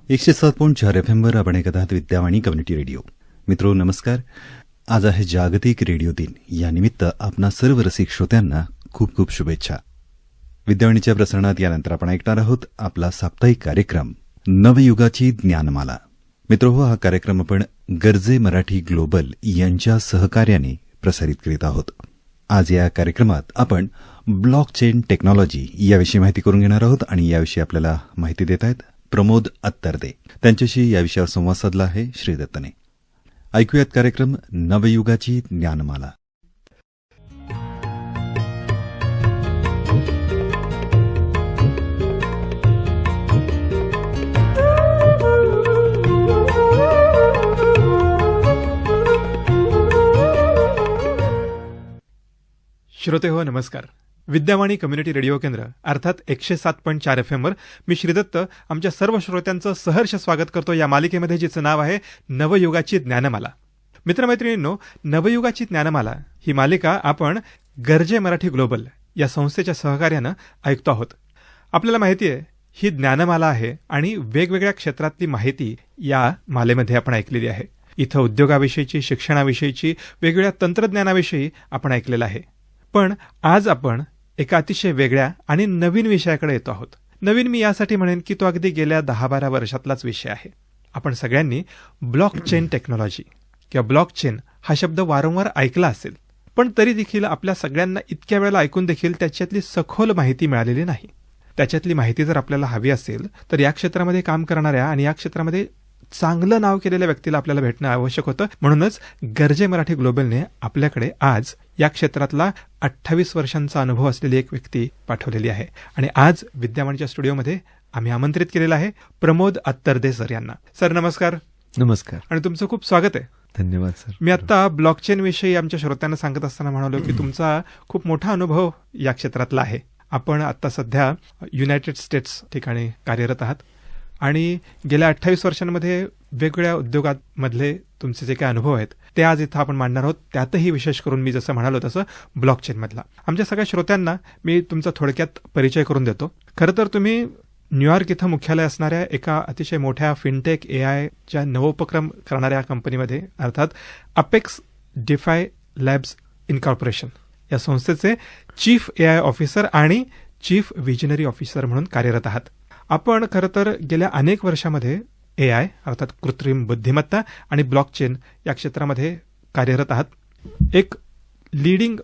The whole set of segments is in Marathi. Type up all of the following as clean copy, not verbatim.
107.4 FM वर आपण ऐकत आहात विद्यावाणी कम्युनिटी रेडिओ. मित्रो नमस्कार. आज आहे जागतिक रेडिओ दिन. यानिमित्त आपणा सर्व रसिक श्रोत्यांना खूप खूप शुभेच्छा. विद्यावाणीच्या प्रसारणात यानंतर आपण ऐकणार आहोत आपला साप्ताहिक कार्यक्रम नवयुगाची ज्ञानमाला. मित्रो, हा कार्यक्रम आपण गरजे मराठी ग्लोबल यांच्या सहकार्याने प्रसारित करीत आहोत. आज या कार्यक्रमात आपण ब्लॉकचेन टेक्नॉलॉजी याविषयी माहिती करून घेणार आहोत आणि याविषयी आपल्याला माहिती देत आहेत प्रमोद अत्तरदे. त्यांच्याशी या विषयावर संवाद साधला आहे श्रीदत्तने. ऐकूयात कार्यक्रम नवयुगाची ज्ञानमाला. श्रोते हो, नमस्कार. विद्यावाणी कम्युनिटी रेडिओ केंद्र अर्थात 107.4 FM वर मी श्रीदत्त आमच्या सर्व श्रोत्यांचं सहर्ष स्वागत करतो या मालिकेमध्ये, जिचं नाव आहे नवयुगाची ज्ञानमाला. मित्रमैत्रिणींनो, नवयुगाची ज्ञानमाला ही मालिका आपण गरजे मराठी ग्लोबल या संस्थेच्या सहकार्यानं ऐकतो आहोत. आपल्याला माहिती आहे ही ज्ञानमाला आहे आणि वेगवेगळ्या क्षेत्रातली माहिती या मालेमध्ये आपण ऐकलेली आहे. इथं उद्योगाविषयीची, शिक्षणाविषयीची, वेगवेगळ्या तंत्रज्ञानाविषयी आपण ऐकलेलं आहे. पण आज आपण एका अतिशय वेगळ्या आणि नवीन विषयाकडे येतो आहोत. नवीन मी यासाठी म्हणेन की तो अगदी गेल्या 10-12 वर्षातलाच विषय आहे. आपण सगळ्यांनी ब्लॉकचेन टेक्नॉलॉजी किंवा ब्लॉकचेन हा शब्द वारंवार ऐकला असेल, पण तरी देखील आपल्या सगळ्यांना इतक्या वेळेला ऐकून देखील त्याच्यातली सखोल माहिती मिळालेली नाही. त्याच्यातली माहिती जर आपल्याला हवी असेल तर या क्षेत्रामध्ये काम करणाऱ्या आणि या क्षेत्रामध्ये चांगलं नाव केलेल्या व्यक्तीला आपल्याला भेटणं आवश्यक होतं. म्हणूनच गरजे मराठी ग्लोबलने आपल्याकडे आज या क्षेत्रातला 28 वर्षांचा अनुभव असलेली एक व्यक्ती पाठवलेली आहे आणि आज विद्यावाणीच्या स्टुडिओमध्ये आम्ही आमंत्रित केलेलं आहे प्रमोद अत्तरदे सर यांना. सर नमस्कार. नमस्कार आणि तुमचं खूप स्वागत आहे. धन्यवाद सर. मी आता ब्लॉकचेन विषयी आमच्या श्रोत्यांना सांगत असताना म्हणालो की तुमचा खूप मोठा अनुभव या क्षेत्रातला आहे. आपण आता सध्या युनायटेड स्टेट्स ठिकाणी कार्यरत आहात आणि गेल्या 28 वर्षांमध्ये वेगवेगळ्या उद्योगांमधले तुमचे जे काही अनुभव आहेत ते आज इथं आपण मांडणार आहोत. त्यातही विशेष करून मी जसं म्हणालो तसं ब्लॉकचेनमधला. आमच्या सगळ्या श्रोत्यांना मी तुमचा थोडक्यात परिचय करून देतो. खरं तर तुम्ही न्यूयॉर्क इथं मुख्यालय असणाऱ्या एका अतिशय मोठ्या फिनटेक एआयच्या नवोपक्रम करणाऱ्या कंपनीमध्ये अर्थात अपेक्स डिफाय लॅब्स इनकॉर्पोरेशन या संस्थेचे चीफ एआय ऑफिसर आणि चीफ विजनरी ऑफिसर म्हणून कार्यरत आहात. आपण खरं तर गेल्या अनेक वर्षामध्ये एआय अर्थात कृत्रिम बुद्धिमत्ता आणि ब्लॉकचेन या क्षेत्रामध्ये कार्यरत आहात. एक लीडिंग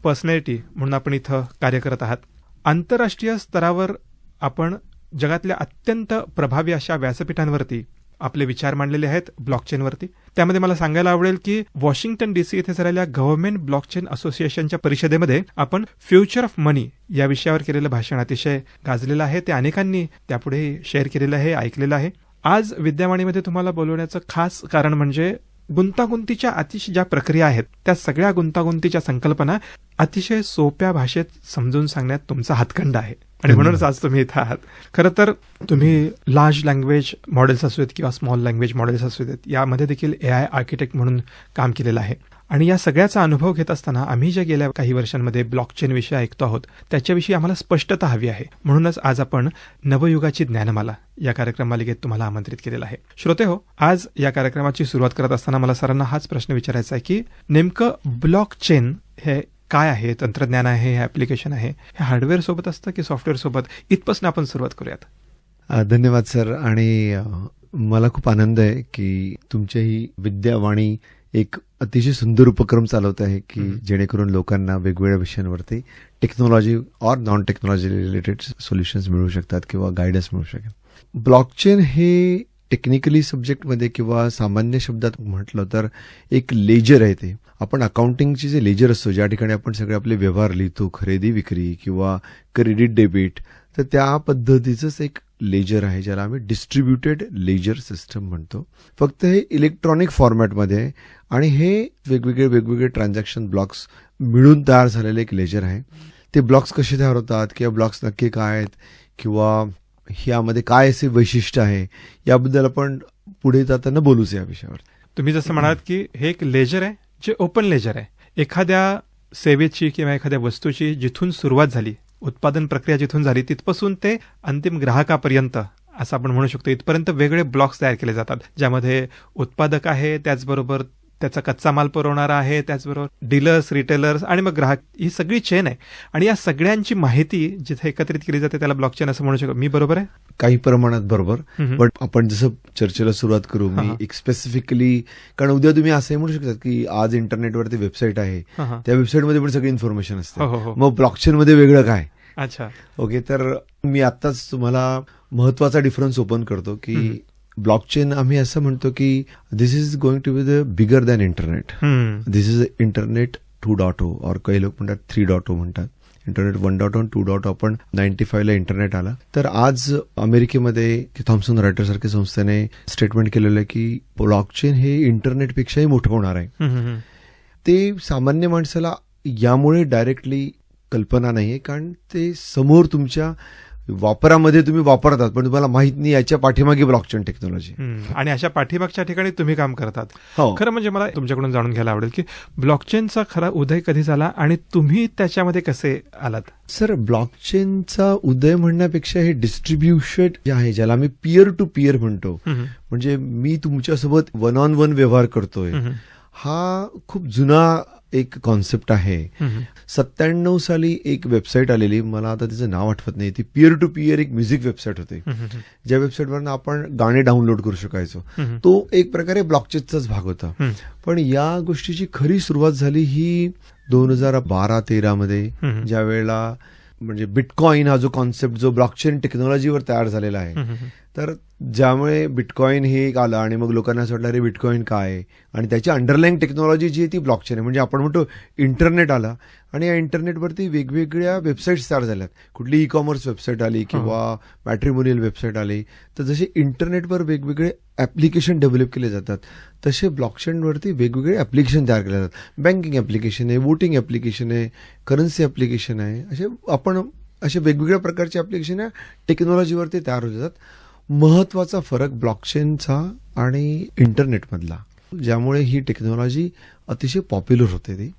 पर्सनॅलिटी म्हणून आपण इथं कार्य करत आहात. आंतरराष्ट्रीय स्तरावर आपण जगातल्या अत्यंत प्रभावी अशा व्यासपीठांवरती आपले विचार मांडलेले आहेत ब्लॉकचेनवरती. त्यामध्ये मला सांगायला आवडेल की वॉशिंग्टन DC येथे झालेल्या गव्हर्नमेंट ब्लॉकचेन असोसिएशनच्या परिषदेमध्ये आपण फ्युचर ऑफ मनी या विषयावर केलेलं भाषण अतिशय गाजलेलं आहे. ते अनेकांनी त्यापुढे शेअर केलेलं आहे, ऐकलेलं आहे. आज विद्यावाणीमध्ये तुम्हाला बोलवण्याचं खास कारण म्हणजे गुंतागुंतीच्या अतिशय ज्या प्रक्रिया आहेत त्या सगळ्या गुंतागुंतीच्या संकल्पना अतिशय सोप्या भाषेत समजून सांगण्यात तुमचा हातखंडा आहे आणि म्हणूनच आज तुम्ही इथं आहात. खरं तर तुम्ही लार्ज लँग्वेज मॉडेल्स असू देत किंवा स्मॉल लँग्वेज मॉडेल्स असू देत यामध्ये देखील एआय आर्किटेक्ट म्हणून काम केलेलं आहे आणि या सगळ्याचा अनुभव घेत असताना आम्ही जे गेल्या काही वर्षांमध्ये ब्लॉकचेन विषय ऐकतो आहोत त्याच्याविषयी आम्हाला स्पष्टता हवी आहे. म्हणूनच आज आपण नवयुगाची ज्ञानमाला या कार्यक्रमालिकेत तुम्हाला आमंत्रित केलेलं आहे. श्रोते हो, आज या कार्यक्रमाची सुरुवात करत असताना मला सरांना हाच प्रश्न विचारायचा आहे की नेमकं ब्लॉकचेन हे काय आहे, तंत्रज्ञान आहे, हे ऍप्लिकेशन आहे, हे हार्डवेअर सोबत असतं की सॉफ्टवेअर सोबत? इथपासून आपण सुरुवात करूयात. धन्यवाद सर. आणि मला खूप आनंद आहे की तुमच्याही विद्यावाणी एक अतिशय सुंदर उपक्रम चालवत आहे की जेणेकरून लोकांना वेगवेगळ्या विषयांवरती टेक्नॉलॉजी और नॉन टेक्नॉलॉजी रिलेटेड सोल्युशन्स मिळू शकतात किंवा गायडन्स मिळू शकेल. ब्लॉकचेन हे टेक्निकली सब्जेक्टमध्ये किंवा सामान्य शब्दात म्हटलं तर एक लेजर आहे. ते आपण अकाउंटिंगचे जे लेजर असतो, ज्या ठिकाणी आपण सगळे आपले व्यवहार लिहितो, खरेदी विक्री किंवा क्रेडिट डेबिट, तर त्या पद्धतीचंच एक लेजर आहे ज्याला आम्ही डिस्ट्रीब्युटेड लेजर सिस्टम म्हणतो. फक्त हे इलेक्ट्रॉनिक फॉर्मॅटमध्ये आणि हे वेगवेगळे ट्रान्झॅक्शन ब्लॉक्स मिळून तयार झालेले एक लेजर आहे. ते ब्लॉक्स कसे तयार होतात किंवा ब्लॉक्स नक्की काय आहेत किंवा ह्यामध्ये काय असे वैशिष्ट्य आहे याबद्दल आपण पुढे जाताना बोलूच या विषयावर. तुम्ही जसं म्हणालात की हे एक लेजर आहे जे ओपन लेजर आहे. एखाद्या सेवेची किंवा एखाद्या वस्तूची जिथून सुरुवात झाली, उत्पादन प्रक्रिया जिथून झाली तिथपासून ते अंतिम ग्राहकापर्यंत असं आपण म्हणू शकतो. इथपर्यंत वेगळे ब्लॉक्स तयार केले जातात, ज्यामध्ये उत्पादक आहे, त्याचबरोबर त्याचा कच्चा माल पुरवणारा आहे, त्याचबरोबर डीलर्स, रिटेलर्स आणि मग ग्राहक, ही सगळी चेन आहे. आणि या सगळ्यांची माहिती जिथे एकत्रित केली जाते त्याला ब्लॉकचेन असं म्हणू शकतो. मी बरोबर आहे? काही प्रमाणात बरोबर. हम्म. बट आपण जसं चर्चेला सुरुवात करू, मी एक स्पेसिफिकली, कारण उद्या तुम्ही असंही म्हणू शकतात की आज इंटरनेटवरती वेबसाईट आहे, त्या वेबसाईटमध्ये पण सगळी इन्फॉर्मेशन असते. मग ब्लॉकचेनमध्ये वेगळं काय? अच्छा, ओके. तर मी आत्ताच तुम्हाला महत्वाचा डिफरन्स ओपन करतो की ब्लॉकचेन आम्ही असं म्हणतो की this is going to be the bigger than internet. This is internet 2.0 और काही लोक म्हणतात 3.0 म्हणतात. इंटरनेट 1.0 आणि 2.0. आपण 95 ला इंटरनेट आला. तर आज अमेरिकेमध्ये थॉमसन रॉयटर्स सारख्या संस्थेने स्टेटमेंट केलेलं आहे की ब्लॉकचेन हे इंटरनेटपेक्षाही मोठं होणार आहे. ते सामान्य माणसाला यामुळे डायरेक्टली कल्पना नाहीये, कारण ते समोर तुमच्या वापरामध्ये तुम्ही वापरतात, पण तुम्हाला माहित नाही याच्या पाठीमागे ब्लॉकचेन टेक्नॉलॉजी. आणि अशा पाठीमागच्या ठिकाणी तुम्ही काम करतात. हो. खरं म्हणजे मला तुमच्याकडून जाणून घ्यायला आवडेल की ब्लॉकचेनचा खरा उदय कधी झाला आणि तुम्ही त्याच्यामध्ये कसे आलात? सर, ब्लॉकचेनचा उदय म्हणण्यापेक्षा हे डिस्ट्रीब्युशन जे आहे, ज्याला आम्ही पीअर टू पीअर म्हणतो, म्हणजे मी तुमच्यासोबत वन ऑन वन व्यवहार करतोय, हा खूप जुना एक कॉन्सेप्ट आहे. 97 साली एक वेबसाईट आलेली, मला आता तिचं नाव आठवत नाही, ती पीअर टू पीअर एक म्युझिक वेबसाईट होती, ज्या वेबसाईटवरनं आपण गाणे डाउनलोड करू शकायचो. तो एक प्रकारे ब्लॉकचेनचाच भाग होता. पण या गोष्टीची खरी सुरुवात झाली ही 2012-13 मध्ये, ज्या वेळेला म्हणजे बिटकॉइन हा जो कॉन्सेप्ट जो ब्लॉकचेन टेक्नॉलॉजीवर तयार झालेला आहे, तर ज्यामुळे बिटकॉइन हे एक आलं आणि मग लोकांना असं वाटलं अरे बिटकॉइन काय आहे, आणि त्याची अंडरलाईन टेक्नॉलॉजी जी आहे ती ब्लॉकचेन आहे. म्हणजे आपण म्हणतो इंटरनेट आला आणि या इंटरनेटवरती वेगवेगळ्या वेबसाईट्स तयार झाल्यात. कुठली ई कॉमर्स वेबसाईट आली किंवा मॅट्रिमोनियल वेबसाईट आली, तर जसे इंटरनेटवर वेगवेगळे ऍप्लिकेशन डेव्हलप केले जातात, तसे ब्लॉकचेनवरती वेगवेगळे ऍप्लिकेशन तयार केले जातात. बँकिंग ऍप्लिकेशन आहे, वोटिंग ऍप्लिकेशन आहे, करन्सी ऍप्लिकेशन आहे, असे वेगवेगळ्या प्रकारचे ऍप्लिकेशन या टेक्नॉलॉजीवरती तयार होत जातात. महत्वाचा फरक ब्लॉकचेनचा आणि इंटरनेटमधला, ज्यामुळे ही टेक्नॉलॉजी अतिशय पॉप्युलर होते ती.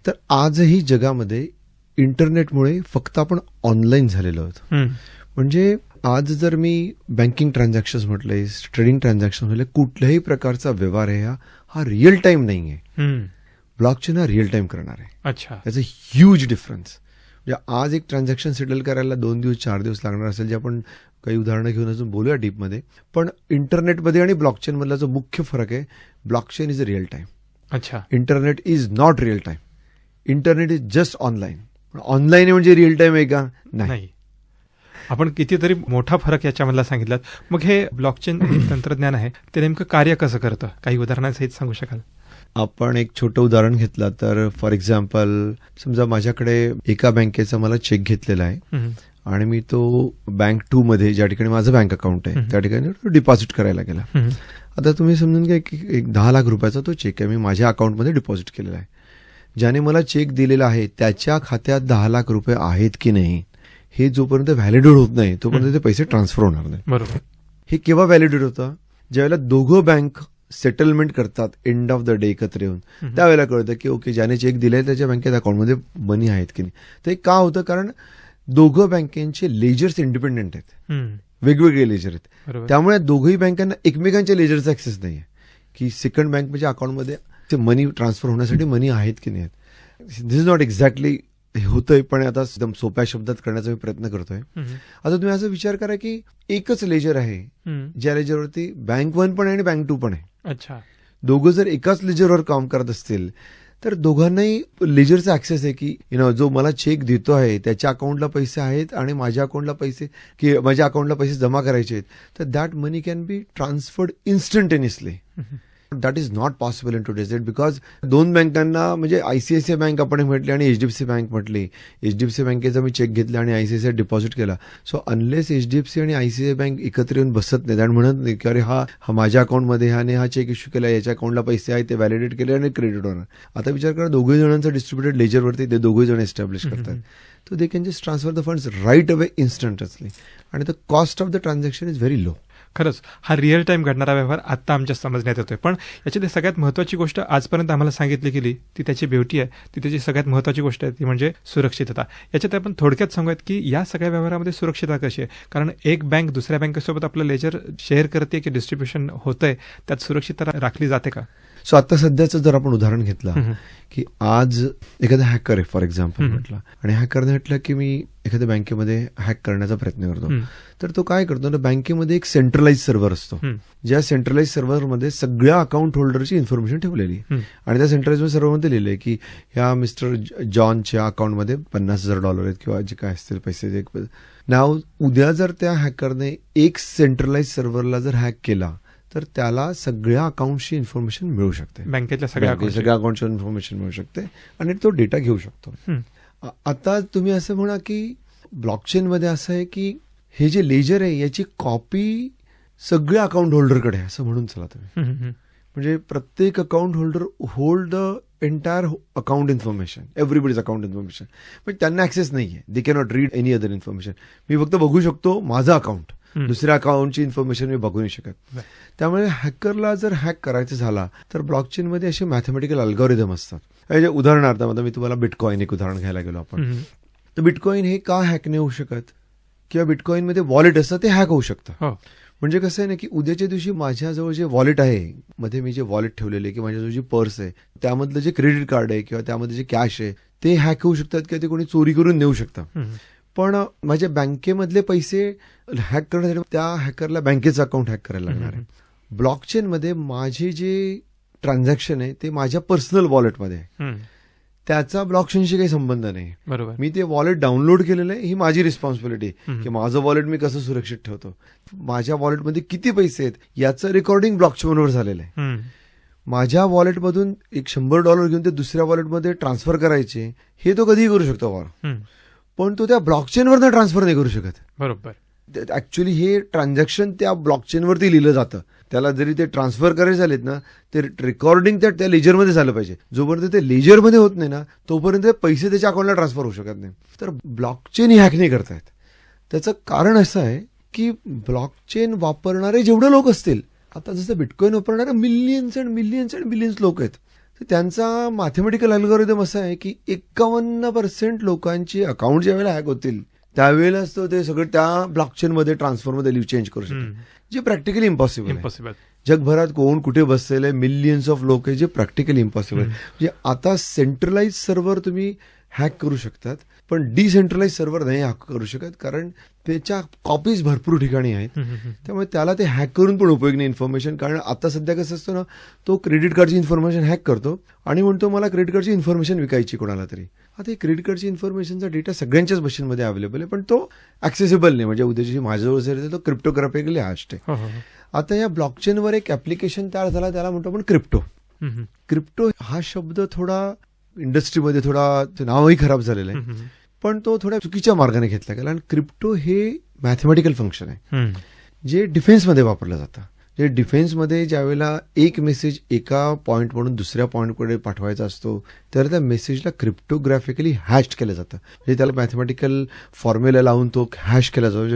तर आजही जगामध्ये इंटरनेटमुळे फक्त आपण ऑनलाईन झालेलो आहोत. म्हणजे आज जर मी बँकिंग ट्रान्झॅक्शन म्हटले, ट्रेडिंग ट्रान्झॅक्शन म्हटले, कुठल्याही प्रकारचा व्यवहार आहे हा रिअल टाइम नाही आहे. ब्लॉकचेन हा रिअल टाइम करणार आहे. अच्छा, त्याचं ह्यूज डिफरन्स. म्हणजे आज एक ट्रान्झॅक्शन सेटल करायला 2 दिवस 4 दिवस लागणार असेल, जे आपण काही उदाहरणं घेऊन अजून बोलूया डीपमध्ये. पण इंटरनेटमध्ये आणि ब्लॉकचेन मधला जो मुख्य फरक आहे, blockchain is a real time. अच्छा, internet is not real time. Internet is just online. Online म्हणजे रिअल टाइम आहे का? नाही. आपण कितीतरी मोठा फरक याच्यामधला सांगितलात. मग हे ब्लॉकचेन तंत्रज्ञान आहे, ते नेमकं कार्य कसं करतं? काही उदाहरणासहित सांगू शकाल? आपण एक छोटं उदाहरण घेतलं तर, फॉर एक्झाम्पल, समजा माझ्याकडे एका बँकेचा मला चेक घेतलेला आहे आणि मी तो बँक 2 मध्ये, ज्या ठिकाणी माझं बँक अकाउंट आहे, त्या ठिकाणी डिपॉझिट करायला गेला. आता तुम्ही समजून घ्या की एक 10 लाख रुपयाचा तो चेक आहे, मी माझ्या अकाउंटमध्ये डिपॉझिट केलेला आहे. ज्याने मला चेक दिलेला आहे त्याच्या खात्यात 10 लाख रुपये आहेत की नाही, हे जोपर्यंत व्हॅलिडेट होत नाही तोपर्यंत ते पैसे ट्रान्सफर होणार नाही. बरोबर. हे केव्हा व्हॅलिडेट होतं? ज्यावेळेला दोघं बँक सेटलमेंट करतात एंड ऑफ द डे एकत्र येऊन, त्यावेळेला कळतं की ओके, ज्याने चेक दिलाय त्याच्या बँकेत अकाउंटमध्ये मनी आहेत की नाही. ते का होतं? कारण दोघं बँकेचे लेजर्स इंडिपेंडेंट आहेत, वेगवेगळे लेजर आहेत. त्यामुळे दोघंही बँकांना एकमेकांच्या लेजरचा ऍक्सेस नाही आहे की सेकंड बँकच्या अकाउंटमध्ये ते मनी ट्रान्सफर होण्यासाठी मनी आहेत की नाही आहेत. दिस इज नॉट एक्झॅक्टली होतंय, पण आता एकदम सोप्या शब्दात करण्याचा मी प्रयत्न करतोय. आता तुम्ही असा विचार करा की एकच लेजर आहे, ज्या लेजरवरती बँक 1 पण आहे आणि बँक 2 पण आहे. अच्छा, दोघं जर एकाच लेजरवर काम करत असतील तर दोघांनाही लेजरचा ऍक्सेस आहे की जो मला चेक देतो आहे त्याच्या अकाउंटला पैसे आहेत आणि माझ्या अकाउंटला पैसे, की माझ्या अकाउंटला पैसे जमा करायचे आहेत, तर that money can be transferred instantaneously. That is not possible in today's date, because 2 बँकांना, म्हणजे आयसीआयसीआय बँक आपण म्हटली आणि एचडीएफसी बँक म्हटली, एचडीएफसी बँकेचा मी चेक घेतला आणि आयसीआयसीआय डिपॉझिट केला. सो अनलेस एचडीएफसी आणि आयसीआयसीआय बँक एकत्र येऊन बसत नाहीत आणि म्हणत नाही की अरे हा माझ्या अकाउंटमध्ये ह्याने हा चेक इश्यू केला, याच्या अकाउंटला पैसे आहेत, ते व्हॅलिडेट केले आणि क्रेडिट होणार. आता विचार करा, दोघे जणांचा डिस्ट्रीब्युटेड लेजरवरती ते दोघे जण एस्टॅब्लिश करतात, तर they can just transfer the funds right away instantly, आणि the cost of the transaction is very low. खरंच हा रिअल टाईम घडणारा व्यवहार आत्ता आमच्या समजण्यात येतोय. पण याच्यातली सगळ्यात महत्त्वाची गोष्ट आजपर्यंत आम्हाला सांगितली गेली ती त्याची ब्युटी आहे, ती त्याची सगळ्यात महत्त्वाची गोष्ट आहे ती म्हणजे सुरक्षितता. याच्यात आपण थोडक्यात सांगूयात की या सगळ्या व्यवहारामध्ये सुरक्षितता कशी आहे, कारण एक बँक दुसऱ्या बँकेसोबत आपलं लेजर शेअर करते की डिस्ट्रीब्युशन होतंय, त्यात सुरक्षितता राखली जाते का? सो आता सध्याचं जर आपण उदाहरण घेतलं की आज एखादा हॅकर आहे फॉर एक्झाम्पल म्हटलं, आणि हॅकरने म्हटलं की मी एखाद्या बँकेमध्ये हॅक करण्याचा प्रयत्न करतो, तर तो काय करतो ना, बँकेमध्ये एक सेंट्रलाइज सर्व्हर असतो, ज्या सेंट्रलाइज सर्व्हरमध्ये सगळ्या अकाउंट होल्डरची इन्फॉर्मेशन ठेवलेली, आणि त्या सेंट्रलाइज सर्व्हरमध्ये लिहिलंय की ह्या मिस्टर जॉनच्या अकाउंटमध्ये $50,000 आहेत किंवा जे काय असतील पैसे. नाव उद्या जर त्या हॅकरने एक सेंट्रलाइज सर्व्हरला जर हॅक केला तर त्याला सगळ्या अकाउंटची इन्फॉर्मेशन मिळू शकते, बँकेतल्या सगळ्या अकाउंटची इन्फॉर्मेशन मिळू शकते आणि तो डेटा घेऊ शकतो. आता तुम्ही असं म्हणा की ब्लॉकचेनमध्ये असं आहे की हे जे लेजर आहे याची कॉपी सगळ्या अकाउंट होल्डरकडे आहे असं म्हणून चला तुम्ही. म्हणजे प्रत्येक account holder hold the entire account information, everybody's account information, पण त्यांना ऍक्सेस नाहीये, they can not read any other information. मी फक्त बघू शकतो माझं अकाउंट, दुसऱ्या अकाउंटची इन्फॉर्मेशन मी बघू नाही शकत. त्यामुळे हॅकरला जर हॅक करायचं झाला तर ब्लॉकचेनमध्ये असे मॅथमॅटिकल अल्गोरिदम असतात. उदाहरणार्थ आता मी तुम्हाला बिटकॉइन एक उदाहरण घ्यायला गेलो आपण, तर बिटकॉइन हे का हॅक नाही होऊ शकत, किंवा बिटकॉइनमध्ये वॉलेट असतं ते हॅक होऊ शकतं. म्हणजे कसं आहे ना की उद्याच्या दिवशी माझ्याजवळ जे वॉलेट आहे, मध्ये मी जे वॉलेट ठेवलेले किंवा माझ्याजवळ जी पर्स आहे, त्यामधलं जे क्रेडिट कार्ड आहे किंवा त्यामध्ये जे कॅश आहे ते हॅक होऊ शकतात किंवा ते कोणी चोरी करून नेऊ शकतं. पण माझ्या बँकेमधले पैसे हॅक करण्यासाठी त्या हॅकरला बँकेचं अकाउंट हॅक करायला लागणार आहे. ब्लॉकचेनमध्ये माझे जे ट्रान्झॅक्शन आहे ते माझ्या पर्सनल वॉलेटमध्ये आहे, त्याचा ब्लॉकचेनशी काही संबंध नाही. बरोबर. मी ते वॉलेट डाउनलोड केलेलं आहे, ही माझी रिस्पॉन्सिबिलिटी की माझं वॉलेट मी कसं सुरक्षित ठेवतो, माझ्या वॉलेटमध्ये किती पैसे आहेत याचं रेकॉर्डिंग ब्लॉकचेनवर झालेलं आहे. माझ्या वॉलेटमधून एक $100 घेऊन ते दुसऱ्या वॉलेटमध्ये ट्रान्सफर करायचे हे तो कधीही करू शकतो, पण तो त्या ब्लॉकचेनवर ट्रान्सफर नाही करू शकत. बरोबर. ऍक्च्युअली हे ट्रान्झॅक्शन त्या ब्लॉकचेनवरती लिहिलं जातं. त्याला जरी ते ट्रान्सफर करायचे झालेत ना, ते रेकॉर्डिंग त्या लेजरमध्ये झालं पाहिजे. जोपर्यंत ते लेजरमध्ये होत नाही ना तोपर्यंत पैसे त्याच्या अकाउंटला ट्रान्सफर होऊ शकत नाही. तर ब्लॉकचेन ही हॅक नाही करतायत. त्याचं कारण असं आहे की ब्लॉकचेन वापरणारे जेवढे लोक असतील, आता जसं बिटकॉइन वापरणारे millions and millions and millions लोक आहेत, तर त्यांचा मॅथमॅटिकल अल्गोरिदम असा आहे की 51% लोकांची अकाउंट ज्यावेळेला हॅक होतील त्यावेळेलाच तो ते सगळं त्या ब्लॉकचेनमध्ये ट्रान्सफरमध्ये चेंज करू शकतो, जे प्रॅक्टिकली इम्पॉसिबल आहे. जगभरात कोण कुठे बसलेले मिलियन्स ऑफ लोक आहे, जे प्रॅक्टिकली इम्पॉसिबल आहे. म्हणजे आता सेंट्रलाइज सर्व्हर तुम्ही हॅक करू शकतात, पण डिसेंट्रलाइज सर्व्हर नाही हॅक करू शकत, कारण त्याच्या कॉपीज भरपूर ठिकाणी आहेत. त्यामुळे त्याला ते हॅक करून पण उपयोग नाही इन्फॉर्मेशन. कारण आता सध्या कसं असतं ना, तो क्रेडिट कार्डची इन्फॉर्मेशन हॅक करतो आणि म्हणतो मला क्रेडिट कार्डची इन्फॉर्मेशन विकायची कोणाला तरी. आता हे क्रेडिट कार्डची इन्फॉर्मेशनचा डेटा सगळ्यांच्याच मशीनमध्ये अवेलेबल आहे, पण तो ऍक्सेसिबल नाही. म्हणजे उद्याची माझ्याजवळ जर तो क्रिप्टोग्राफिकली हॅश्ड आहे. आता या ब्लॉकचेनवर एक ऍप्लिकेशन तयार झाला, त्याला म्हणतो आपण क्रिप्टो. क्रिप्टो हा शब्द थोडा इंडस्ट्रीमध्ये थोडा नावही खराब झालेलं आहे, पण तो थोड्या चुकीच्या मार्गाने घेतला गेला. आणि क्रिप्टो हे मॅथमॅटिकल फंक्शन आहे जे डिफेन्समध्ये वापरलं जातं. जे डिफेन्समध्ये ज्यावेळेला एक मेसेज एका पॉईंट म्हणून दुसऱ्या पॉईंटकडे पाठवायचा असतो, तर त्या मेसेजला क्रिप्टोग्राफिकली हॅश केलं जातं. म्हणजे त्याला मॅथमॅटिकल फॉर्म्युला लावून तो हॅश केला जातो,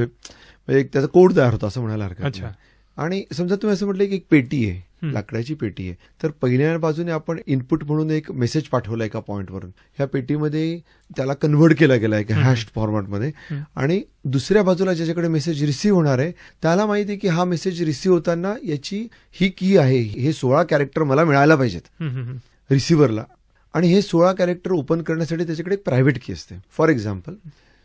म्हणजे त्याचा कोड तयार होतो असं म्हणायला हरकत नाही. आणि समजा तुम्ही असं म्हटलं की एक पेटी आहे, लाकडाची पेटी आहे, तर पहिल्या बाजूने आपण इनपुट म्हणून एक मेसेज पाठवला एका पॉईंटवरून, ह्या पेटीमध्ये त्याला कन्व्हर्ट केला गेला एका हॅश फॉर्मॅटमध्ये, आणि दुसऱ्या बाजूला ज्याच्याकडे मेसेज रिसीव्ह होणार आहे त्याला माहिती आहे की हा मेसेज रिसीव्ह होताना याची ही की आहे, हे 16 कॅरेक्टर मला मिळायला पाहिजेत रिसिव्हरला, आणि हे 16 कॅरेक्टर ओपन करण्यासाठी त्याच्याकडे एक प्रायव्हेट की असते. फॉर एक्झाम्पल,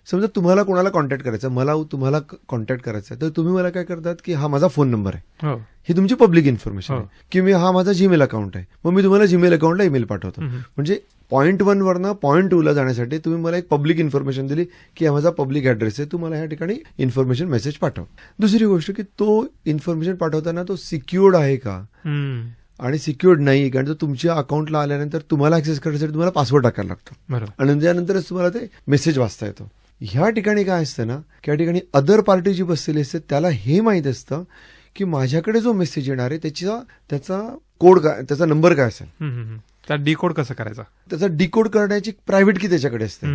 समजा तुम्हाला कोणाला कॉन्टॅक्ट करायचं, मला तुम्हाला कॉन्टॅक्ट करायचा, तर तुम्ही मला काय करतात की हा माझा फोन नंबर आहे, ही तुमची पब्लिक इन्फॉर्मेशन आहे, की मी हा माझा जीमेल अकाउंट आहे, मग मी तुम्हाला जीमेल अकाउंटला ईमेल पाठवतो. म्हणजे पॉईंट 1 वरनं पॉईंट 2 ला जाण्यासाठी तुम्ही मला एक पब्लिक इन्फॉर्मेशन दिली की हा माझा पब्लिक ऍड्रेस आहे, तुम्हाला ह्या ठिकाणी इन्फॉर्मेशन मेसेज पाठव. दुसरी गोष्ट की तो इन्फॉर्मेशन पाठवताना तो सिक्युअर्ड आहे का, आणि सिक्युअर्ड नाही, कारण तो तुमच्या अकाउंटला आल्यानंतर तुम्हाला ऍक्सेस करण्यासाठी तुम्हाला पासवर्ड टाकायला लागतो, आणि त्यानंतरच तुम्हाला ते मेसेज वाचता येतो. ह्या ठिकाणी काय असतं ना, की या ठिकाणी अदर पार्टी जी बसलेली असते त्याला हे माहित असतं की माझ्याकडे जो मेसेज येणार आहे त्याचा कोड काय, त्याचा नंबर काय असेल, त्याचा डिकोड कसं करायचा, त्याचा डिकोड करण्याची प्रायव्हेट की त्याच्याकडे असते.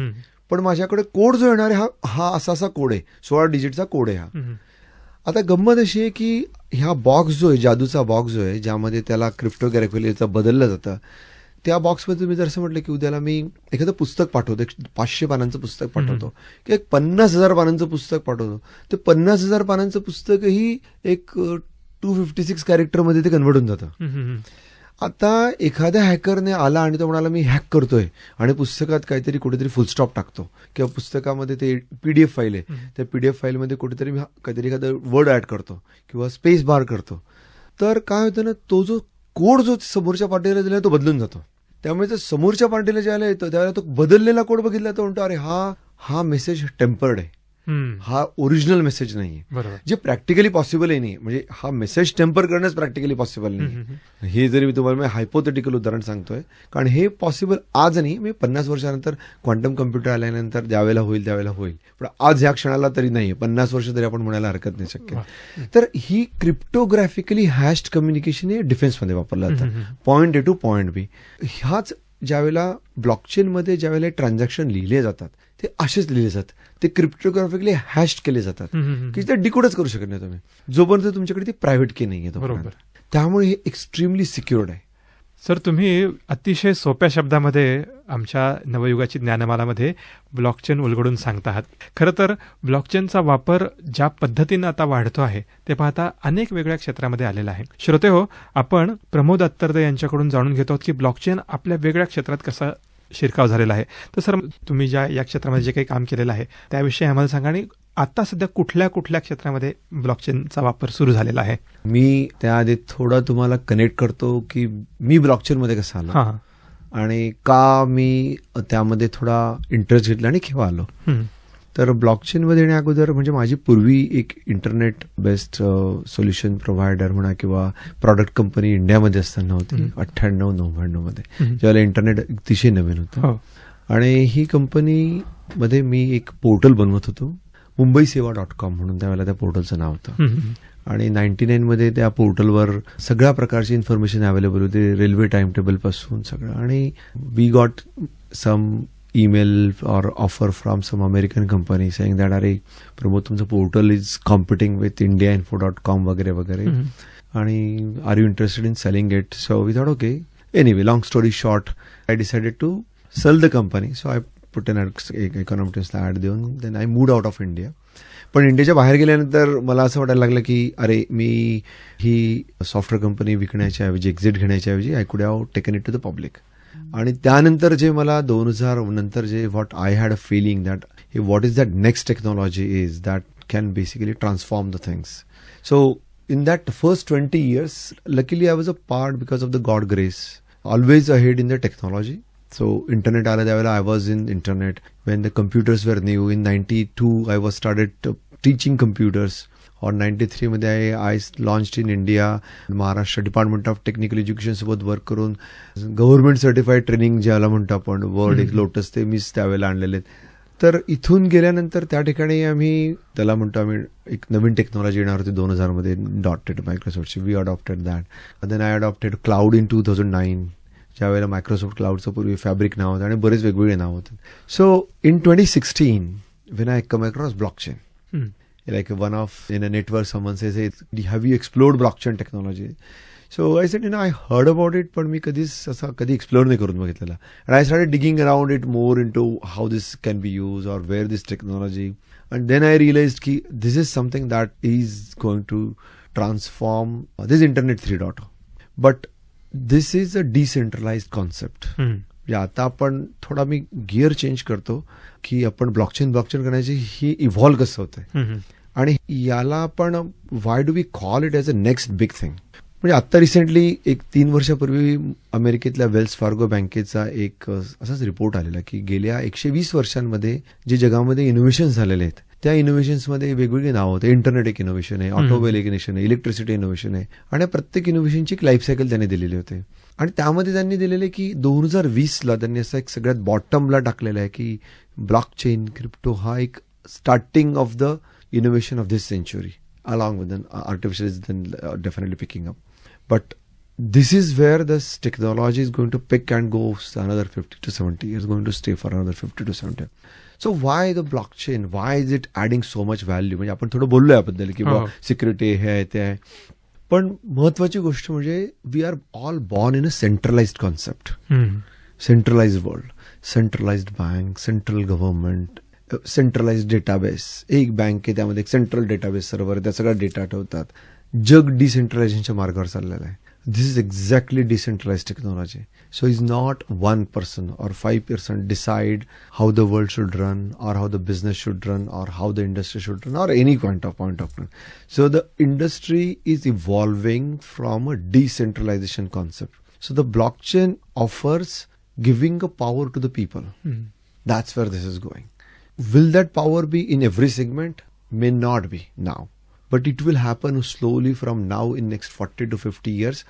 पण माझ्याकडे कोड जो येणार आहे हा असा कोड आहे, 16 डिजिटचा कोड आहे हा. आता गंमत अशी आहे की ह्या बॉक्स जो आहे, जादूचा बॉक्स जो आहे, ज्यामध्ये त्याला क्रिप्टोग्राफीचं बदललं जातं, त्या बॉक्समध्ये तुम्ही जर असं म्हटलं की उद्याला मी एखादं पुस्तक पाठवतो, 500 पानांचं पुस्तक पाठवतो की एक 50,000 पानांचं पुस्तक पाठवतो, तर 50,000 पानांचं पुस्तकही एक 256 कॅरेक्टरमध्ये ते कन्व्हर्ट होऊन जातं. आता एखाद्या हॅकरने आला आणि तो म्हणाला मी हॅक करतोय आणि पुस्तकात काहीतरी कुठेतरी फुलस्टॉप टाकतो किंवा पुस्तकामध्ये ते PDF फाईल आहे, त्या PDF फाईलमध्ये कुठेतरी मी काहीतरी एखादं वर्ड ऍड करतो किंवा स्पेस बार करतो, तर काय होतं ना, तो जो कोड जो समोरच्या पार्टीला दिला तो बदलून जातो. त्यामुळे जर समोरच्या पार्टीला ज्याला येतो त्यावेळेला तो बदललेला कोड बघितला तर म्हणतो अरे हा मेसेज टेम्पर्ड आहे, हा ओरिजिनल मेसेज नाहीये, बरोबर. जे प्रॅक्टिकली पॉसिबल आहे नाही. म्हणजे हा मेसेज टेम्पर करणंच प्रॅक्टिकली पॉसिबल नाही. हे जरी मी तुम्हाला हायपोथेटिकल उदाहरण सांगतोय, कारण हे पॉसिबल आज नाही, मी 50 वर्षानंतर क्वांटम कम्प्युटर आल्यानंतर ज्यावेळेला होईल, पण आज ह्या क्षणाला तरी नाही, 50 वर्ष तरी आपण म्हणायला हरकत नाही शक्य. तर ही क्रिप्टोग्राफिकली हॅश्ड कम्युनिकेशन हे डिफेन्समध्ये वापरलं जातं, point A two point B. ह्याच ज्यावेळेला ब्लॉकचेनमध्ये ज्यावेळेला ट्रान्झॅक्शन लिहिले जातात ते असेच लिहिले जातात, ते क्रिप्टोग्राफिकली हॅश केले जातात की ते डिकोडच करू शकत नाही तुम्ही, जोपर्यंत तुमच्याकडे ती प्रायव्हेट की नाही आहे. बरोबर. त्यामुळे हे एक्स्ट्रीमली सिक्युअर्ड आहे. सर, तुम्ही अतिशय सोप्या शब्दामध्ये आमच्या नवयुगाची ज्ञानमालामध्ये ब्लॉकचेन उलगडून सांगत आहात. खरं तर ब्लॉकचेनचा वापर ज्या पद्धतीनं आता वाढतो आहे ते पाहता अनेक वेगळ्या क्षेत्रामध्ये आलेला आहे. श्रोते हो, आपण प्रमोद अत्तरदे यांच्याकडून जाणून घेतो आहोत की ब्लॉकचेन आपल्या वेगळ्या क्षेत्रात कसा शिरकाव झालेला आहे. तर सर, तुम्ही या क्षेत्रामध्ये जे काही काम केलेलं आहे त्याविषयी आम्हाला सांगा, आणि आता सध्या कुठल्या कुठल्या क्षेत्रामध्ये ब्लॉकचेनचा वापर सुरू झालेला आहे? मी त्याआधी थोडा तुम्हाला कनेक्ट करतो की मी ब्लॉकचेनमध्ये कसा आलो आणि का मी त्यामध्ये थोडा इंटरेस्ट घेतला आणि केव्हा आलो. तर ब्लॉकचेनमध्ये येण्या अगोदर म्हणजे माझी पूर्वी एक इंटरनेट बेस्ड सोल्युशन प्रोव्हायडर म्हणा किंवा प्रॉडक्ट कंपनी इंडियामध्ये असताना होती 98-99 मध्ये, ज्यावेळेला इंटरनेट अतिशय नवीन होतं. आणि ही कंपनीमध्ये मी एक पोर्टल बनवत होतो, मुंबईसेवा.com म्हणून त्यावेळेला त्या पोर्टलचं नाव होतं. आणि 99 मध्ये त्या पोर्टलवर सगळ्या प्रकारची इन्फॉर्मेशन अवेलेबल होती, रेल्वे टाइम टेबल पासून सगळं. आणि we got some email or offer from some American company saying that अरे प्रमोद, तुमचं portal is competing with indiainfo.com वगैरे वगैरे, आणि are you interested in selling it. So we thought okay. Anyway, long story short, I decided to sell the company. So I put an इकॉनॉमिक्सला ॲड देऊन then I moved out of India. पण इंडियाच्या बाहेर गेल्यानंतर मला असं वाटायला लागलं की अरे, मी ही सॉफ्टवेअर कंपनी विकण्याच्या ऐवजी, एक्झिट घेण्याच्या ऐवजी I could have taken it to the public. आणि त्यानंतर जे मला 2000 नंतर जे what I had a feeling that what is that next technology is that can basically transform the things. So in that first 20 years, luckily I was a part because of the God grace, always ahead in the technology. So internet आला त्यावेळेला I was in internet when the computers were new. In 92 I was started teaching computers. Or 93 मध्ये I launched in India, Maharashtra department of technical education सोबत वर्क करून गव्हर्नमेंट सर्टिफाईड ट्रेनिंग ज्याला म्हणतो आपण, वर्ड एक लोटस, ते मीच त्यावेळेला आणलेले. तर इथून गेल्यानंतर त्या ठिकाणी आम्ही त्याला म्हणतो आम्ही एक नवीन टेक्नॉलॉजी येणार होती 2000 मध्ये, .NET मायक्रोसॉफ्टची. We adopted that. Then I adopted cloud in 2009, ज्यावेळेला मायक्रोसॉफ्ट क्लाउडचं पूर्वी फॅब्रिक नाव होतं आणि बरेच वेगवेगळे नाव होते. So in 2016 when I come across blockchain, like one of in a network someone says, hey, have you explored blockchain technology? So I said, I heard about it, but मी कधी एक्सप्लोर नाही करून बघितलेला. And I started digging around it more into how this can be used or where this technology, and then I realized ki this is something that is going to transform this internet 3.0, but this is a decentralized concept. आता आपण थोडा मी गिअर चेंज करतो की आपण ब्लॉकचेन करण्याची ही इव्हॉल्व कसं होतंय, आणि याला आपण why do we call it as a next big thing. म्हणजे आता रिसेंटली एक 3 वर्षापूर्वी अमेरिकेतल्या वेल्स फार्गो बँकेचा एक असाच रिपोर्ट आलेला की गेल्या 120 वर्षांमध्ये जे जगामध्ये इनोव्हेशन झालेले आहेत त्या इनोव्हेशन्समध्ये वेगवेगळी नावं होते. इंटरनेट एक इनोव्हेशन आहे, ऑटोमोबाईल एक इनोव्हेशन आहे, इलेक्ट्रिसिटी इनोव्हेशन आहे, आणि प्रत्येक इनोव्हेशनची एक लाईफ सायकल त्यांनी दिलेली होते. आणि त्यामध्ये त्यांनी दिलेले की 2020ला त्यांनी असं एक सगळ्यात बॉटमला टाकलेलं आहे की ब्लॉकचेन क्रिप्टो हा एक starting of the innovation of this century, along with artificial is then definitely picking up. But this is where this technology is going to pick and go another 50 to 70 years, going to stay for another 50 to 70 years. So why the blockchain? Why is it adding so much value? म्हणजे आपण थोडं बोललो याबद्दल की सिक्युरिटी हे आहे ते आहे. पण महत्वाची गोष्ट म्हणजे we are all born in a centralized concept, centralized world, centralized bank, central government, centralized database. एक बँक आहे, त्यामध्ये एक सेंट्रल डेटाबेस सर्व्हर, त्या सगळा डेटा ठेवतात. जग डिसेंट्रलायझेशनच्या मार्गावर चाललेलं आहे. This is exactly decentralized technology. So it's not one person or 5% decide how the world should run or how the business should run or how the industry should run or any point of view. So the industry is evolving from a decentralization concept. So the blockchain offers giving a power to the people. That's where this is going. Will that power be in every segment? May not be now. But it will happen slowly from now in next 40 to 50 years.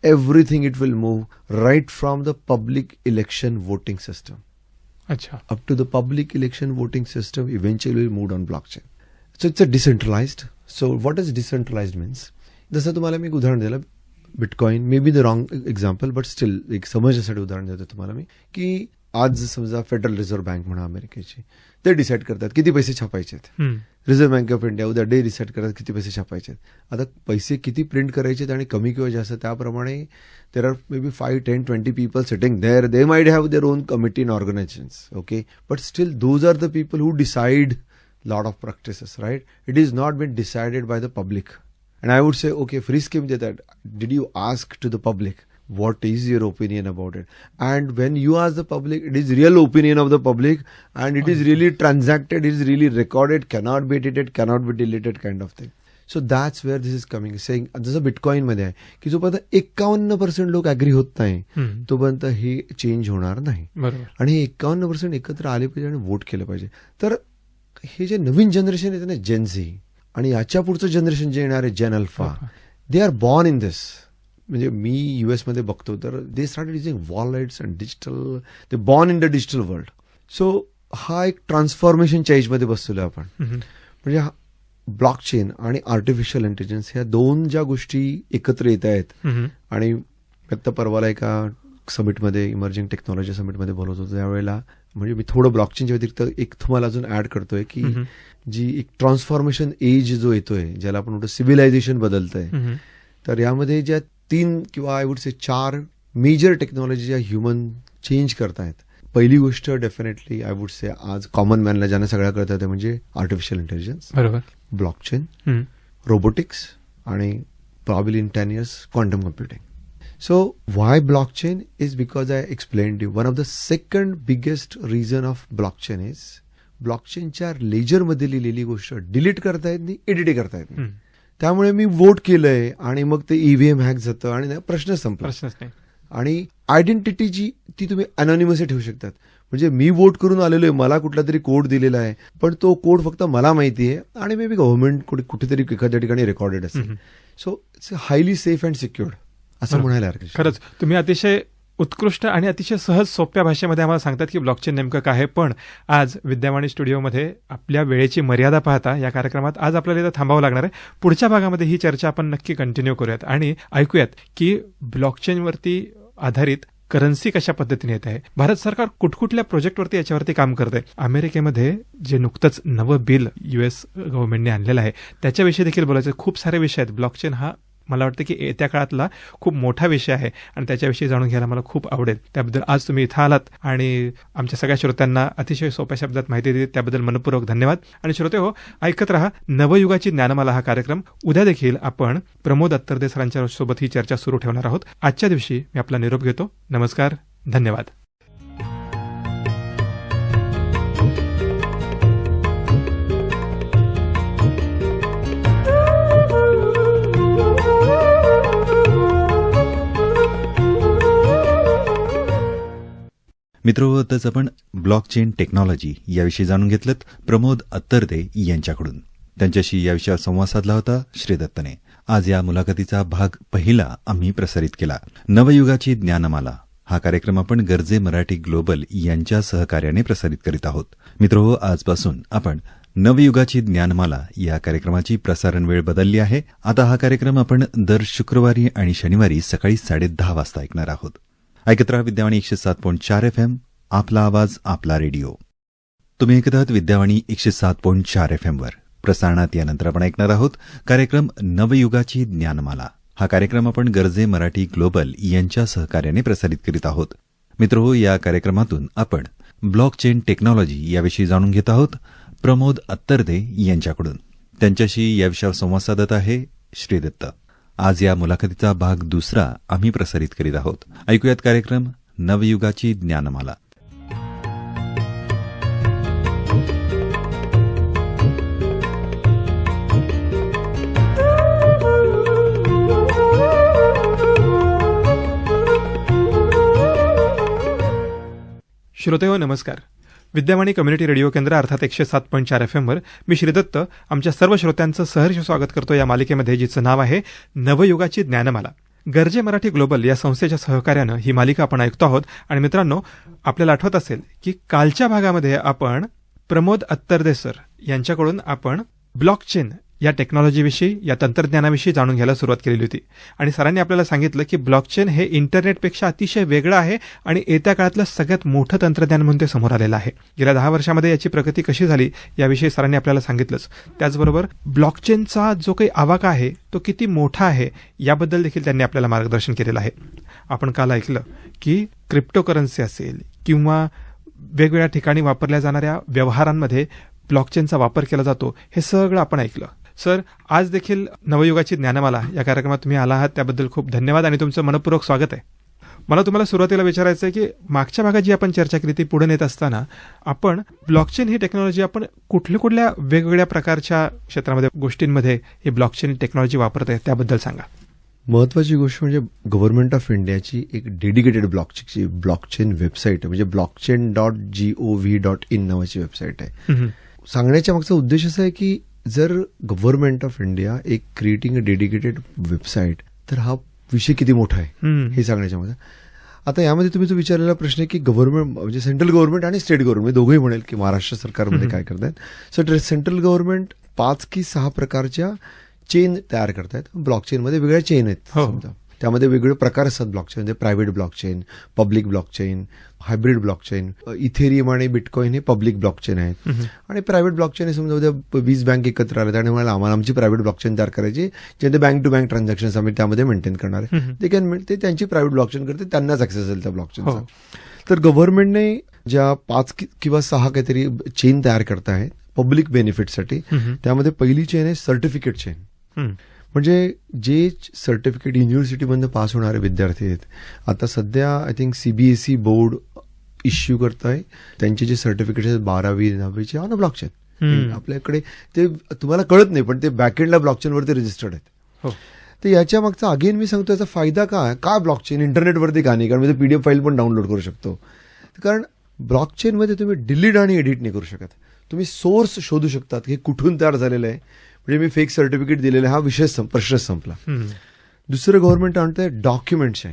Everything it will move right from the public election voting system. अच्छा. Up to the public election voting system eventually will move on blockchain. So it's a decentralized. So what does decentralized means? जसं तुम्हाला मी एक उदाहरण दिलं, bitcoin, may be the wrong example but still एक समजण्यासाठी उदाहरण देतो तुम्हाला मी, की आज समजा फेडरल रिझर्व्ह बँक म्हणा अमेरिकेची, ते डिसाईड करतात किती पैसे छापायचे आहेत. रिझर्व्ह बँक ऑफ इंडिया उद्या डे डिसाईड करतात किती पैसे छापायचे आहेत. आता पैसे किती प्रिंट करायचे आहेत आणि कमी किंवा जास्त त्याप्रमाणे there are may be 5, 10, 20 people sitting there. They might have their own committee in organizations, okay, but still those are the people who decide lot of practices, right. It is not been decided by the public. And I would say, okay, free scheme that. Did you ask to the public what is your opinion about it? And when you ask the public, it is real opinion of the public and it is really transacted, it is really recorded, cannot be edited, cannot be deleted kind of thing. So that's where this is coming. Saying, जसं बिटकॉइन मध्ये आहे की जोपर्यंत 51% लोक ऍग्री होत नाही तोपर्यंत हे चेंज होणार नाही. आणि 51% एकत्र आले पाहिजे आणि वोट केलं पाहिजे. तर हे जे नवीन जनरेशन येते ना, जेन झी, आणि याच्या पुढचं जनरेशन जे येणार आहे Gen Alpha, they are born in this. म्हणजे मी US मध्ये बघतो तर they started using wallets and digital, they born in the digital world. So हा एक ट्रान्सफॉर्मेशनच्या एजमध्ये बसलेलो आपण. म्हणजे ब्लॉकचेन आणि आर्टिफिशियल इंटेलिजन्स ह्या दोन ज्या गोष्टी एकत्र येत आहेत. आणि फक्त परवाला एका समिटमध्ये, इमर्जिंग टेक्नॉलॉजी समिटमध्ये बोलत होतो त्यावेळेला, म्हणजे मी थोडं ब्लॉकचेनच्या व्यतिरिक्त एक तुम्हाला अजून ऍड करतोय की जी एक ट्रान्सफॉर्मेशन एज जो येतोय, ज्याला आपण म्हणतो सिव्हिलायझेशन बदलतंय, तर यामध्ये ज्या 3 किंवा I would say 4 major technology ज्या ह्युमन चेंज करतायत. पहिली गोष्ट डेफिनेटली आय वुड से आज कॉमन मॅनला ज्यांना सगळ्या कळतात ते म्हणजे आर्टिफिशियल इंटेलिजन्स, बरोबर, ब्लॉकचेन, रोबोटिक्स आणि probably in 10 years quantum computing. So why blockchain is because I explained you. One of the second biggest reason of blockchain is ब्लॉकचेनच्या लेजरमध्ये लिहिलेली गोष्ट डिलीट करता येत नाही, एडिट करता येत नाही. त्यामुळे मी वोट केलंय आणि मग ते EVM हॅक जातं आणि प्रश्न संपला. आणि आयडेंटिटी जी ती तुम्ही अनॉनिमस ठेवू शकतात. म्हणजे मी वोट करून आलेलो आहे, मला कुठला तरी कोड दिलेला आहे, पण तो कोड फक्त मला माहिती आहे आणि मे बी गव्हर्नमेंट कुठेतरी एखाद्या ठिकाणी रेकॉर्डेड असेल. So it's highly safe and secured असं म्हणायला हरकत. खरंच तुम्ही अतिशय उत्कृष्ट आणि अतिशय सहज सोप्या भाषेमध्ये आम्हाला सांगतात की ब्लॉकचेन नेमकं काय आहे. पण आज विद्यावाणी स्टुडिओमध्ये आपल्या वेळेची मर्यादा पाहता या कार्यक्रमात आज आपल्याला इथं थांबावं लागणार आहे. पुढच्या भागामध्ये ही चर्चा आपण नक्की कंटिन्यू करूयात आणि ऐकूयात की ब्लॉकचेनवरती आधारित करन्सी कशा पद्धतीने येत आहे. भारत सरकार कुठकुठल्या प्रोजेक्टवरती याच्यावरती काम करते. अमेरिकेमध्ये जे नुकतंच नवं बिल US गव्हर्नमेंटने आणलेलं आहे त्याच्याविषयी देखील बोलायचं. खूप सारे विषय आहेत. ब्लॉकचेन हा मला वाटतं की येत्या काळातला खूप मोठा विषय आहे आणि त्याच्याविषयी जाणून घ्यायला मला खूप आवडेल. त्याबद्दल आज तुम्ही इथं आलात आणि आमच्या सगळ्या श्रोत्यांना अतिशय सोप्या शब्दात माहिती दिली त्याबद्दल मनपूर्वक धन्यवाद. आणि श्रोते हो, ऐकत रहा नवयुगाची ज्ञानमाला हा कार्यक्रम. उद्या देखील आपण प्रमोद अत्तरदे सरांच्या सोबत ही चर्चा सुरू ठेवणार आहोत. आजच्या दिवशी मी आपला निरोप घेतो. नमस्कार, धन्यवाद. मित्रहो, आताच आपण ब्लॉकचेन टेक्नॉलॉजी याविषयी जाणून घेतलं प्रमोद अत्तरदे यांच्याकडून. त्यांच्याशी या विषयावर संवाद साधला होता श्रीदत्तने. आज या मुलाखतीचा भाग पहिला आम्ही प्रसारित केला. नवयुगाची ज्ञानमाला हा कार्यक्रम आपण गर्जे मराठी ग्लोबल यांच्या सहकार्याने प्रसारित करीत आहोत. मित्रहो, आजपासून आपण नवयुगाची ज्ञानमाला या कार्यक्रमाची प्रसारण वेळ बदलली आहे. आता हा कार्यक्रम आपण दर शुक्रवारी आणि शनिवारी सकाळी 10:30 वाजता ऐकणार आहोत. ऐकत रहा विद्यावाणी 107.4 FM, आपला आवाज आपला रेडिओ. तुम्ही ऐकत आहात विद्यावाणी 107.4 FM वर. प्रसारणात यानंतर आपण ऐकणार आहोत कार्यक्रम नवयुगाची ज्ञानमाला. हा कार्यक्रम आपण गरजे मराठी ग्लोबल यांच्या सहकार्याने प्रसारित करीत आहोत. मित्रहो, या कार्यक्रमातून आपण ब्लॉकचेन टेक्नॉलॉजी याविषयी जाणून घेत आहोत प्रमोद अत्तरदे यांच्याकडून. त्यांच्याशी या विषयावर संवाद साधत आहे श्रीदत्त. आज या मुलाखतीचा भाग दुसरा आम्ही प्रसारित करीत आहोत. ऐकूयात कार्यक्रम नवयुगाची ज्ञानमाला. श्रोतेहो नमस्कार. विद्यावाणी कम्युनिटी रेडिओ केंद्र अर्थात 107.4 FM वर मी श्रीदत्त आमच्या सर्व श्रोत्यांचं सहर्ष स्वागत करतो या मालिकेमध्ये, जिचं नाव आहे नवयुगाची ज्ञानमाला. गरजे मराठी ग्लोबल या संस्थेच्या सहकार्यानं ही मालिका आपण ऐकतो आहोत. आणि मित्रांनो, आपल्याला आठवत असेल की कालच्या भागामध्ये आपण प्रमोद अत्तरदे सर यांच्याकडून आपण ब्लॉकचेन या टेक्नॉलॉजीविषयी, या तंत्रज्ञानाविषयी जाणून घ्यायला सुरुवात केलेली होती. आणि सरांनी आपल्याला सांगितलं की ब्लॉकचेन हे इंटरनेटपेक्षा अतिशय वेगळं आहे आणि येत्या काळातलं सगळ्यात मोठं तंत्रज्ञान म्हणून ते समोर आलेलं आहे. गेल्या 10 वर्षामध्ये याची प्रगती कशी झाली याविषयी सरांनी आपल्याला सांगितलंच. त्याचबरोबर ब्लॉकचेनचा जो काही आवाका आहे तो किती मोठा आहे याबद्दल देखील त्यांनी आपल्याला मार्गदर्शन केलेलं आहे. आपण काल ऐकलं की क्रिप्टोकरन्सी असेल किंवा वेगवेगळ्या ठिकाणी वापरल्या जाणाऱ्या व्यवहारांमध्ये ब्लॉकचेनचा वापर केला जातो, हे सगळं आपण ऐकलं. सर, आज देखील नवयुगाची ज्ञानमाला या कार्यक्रमात तुम्ही आला आहात, त्याबद्दल खूप धन्यवाद आणि तुमचं मनपूर्वक स्वागत आहे. मला तुम्हाला सुरुवातीला विचारायचं आहे की मागच्या भागात जी आपण चर्चा केली ती पुढे नेत असताना आपण ब्लॉकचेन ही टेक्नॉलॉजी आपण कुठल्या वेगवेगळ्या प्रकारच्या क्षेत्रामध्ये, गोष्टींमध्ये ही ब्लॉकचेन टेक्नॉलॉजी वापरत आहे त्याबद्दल सांगा. महत्वाची गोष्ट म्हणजे गव्हर्नमेंट ऑफ इंडियाची एक डेडिकेटेड ब्लॉकचेन वेबसाईट आहे, म्हणजे blockchain.gov.in नावाची वेबसाईट आहे. सांगण्याच्या मागचा उद्देश असा आहे की जर गव्हर्नमेंट ऑफ इंडिया एक क्रिएटिंग अ डेडिकेटेड वेबसाईट, तर हा विषय किती मोठा आहे हे सांगण्याच्या मध्ये. आता यामध्ये तुम्ही जो विचारलेला प्रश्न आहे की गव्हर्नमेंट म्हणजे सेंट्रल गव्हर्नमेंट आणि स्टेट गव्हर्नमेंट दोघंही म्हणेल की महाराष्ट्र सरकारमध्ये काय करतायत. सो सेंट्रल गव्हर्नमेंट 5 की 6 प्रकारच्या चेन तयार करतायत. ब्लॉकचेनमध्ये वेगळ्या चेन आहेत समजा, त्यामध्ये वेगवेगळे प्रकार असतात blockchain. Private blockchain, public blockchain, hybrid blockchain, Ethereum आणि बिटकॉइन हे पब्लिक ब्लॉकचेन आहेत. आणि प्रायव्हेट ब्लॉकचेन हे समजा उद्या 20 बँक एकत्र आले आणि मला आम्हाला आमची प्रायव्हेट ब्लॉकचेन तयार करायची, जे बँक टू बँक ट्रान्झॅक्शन्स आम्ही त्यामध्ये मेंटेन करणार आहे, ते त्यांची प्रायव्हेट ब्लॉकचेन करते, त्यांनाच ऍक्सेस असेल त्या ब्लॉकचेनचा. तर गव्हर्नमेंटने ज्या 5 किंवा 6 काहीतरी चेन तयार करतायत पब्लिक बेनिफिटसाठी, त्यामध्ये पहिली चेन आहे सर्टिफिकेट चेन. म्हणजे जे सर्टिफिकेट युनिव्हर्सिटीमधनं पास होणारे विद्यार्थी आहेत, आता सध्या I think CBSE board issue करताय त्यांचे जे सर्टिफिकेट आहेत 12वी 10वीचे ऑन ब्लॉकचेन. आपल्याकडे ते तुम्हाला कळत नाही, पण ते बॅकएंडला ब्लॉकचेनवरती रजिस्टर्ड आहेत. तर याच्या मागचा अगेन मी सांगतो याचा फायदा काय ब्लॉकचेन इंटरनेटवरती का नाही, कारण मी पीडीएफ फाईल पण डाउनलोड करू शकतो. कारण ब्लॉकचेनमध्ये तुम्ही डिलीट आणि एडिट नाही करू शकत. तुम्ही सोर्स शोधू शकतात की कुठून तयार झालेलं आहे, म्हणजे मी फेक सर्टिफिकेट दिलेलं आहे, हा प्रश्नच संपला. दुसरं गव्हर्नमेंट आणतंय डॉक्युमेंट चेन.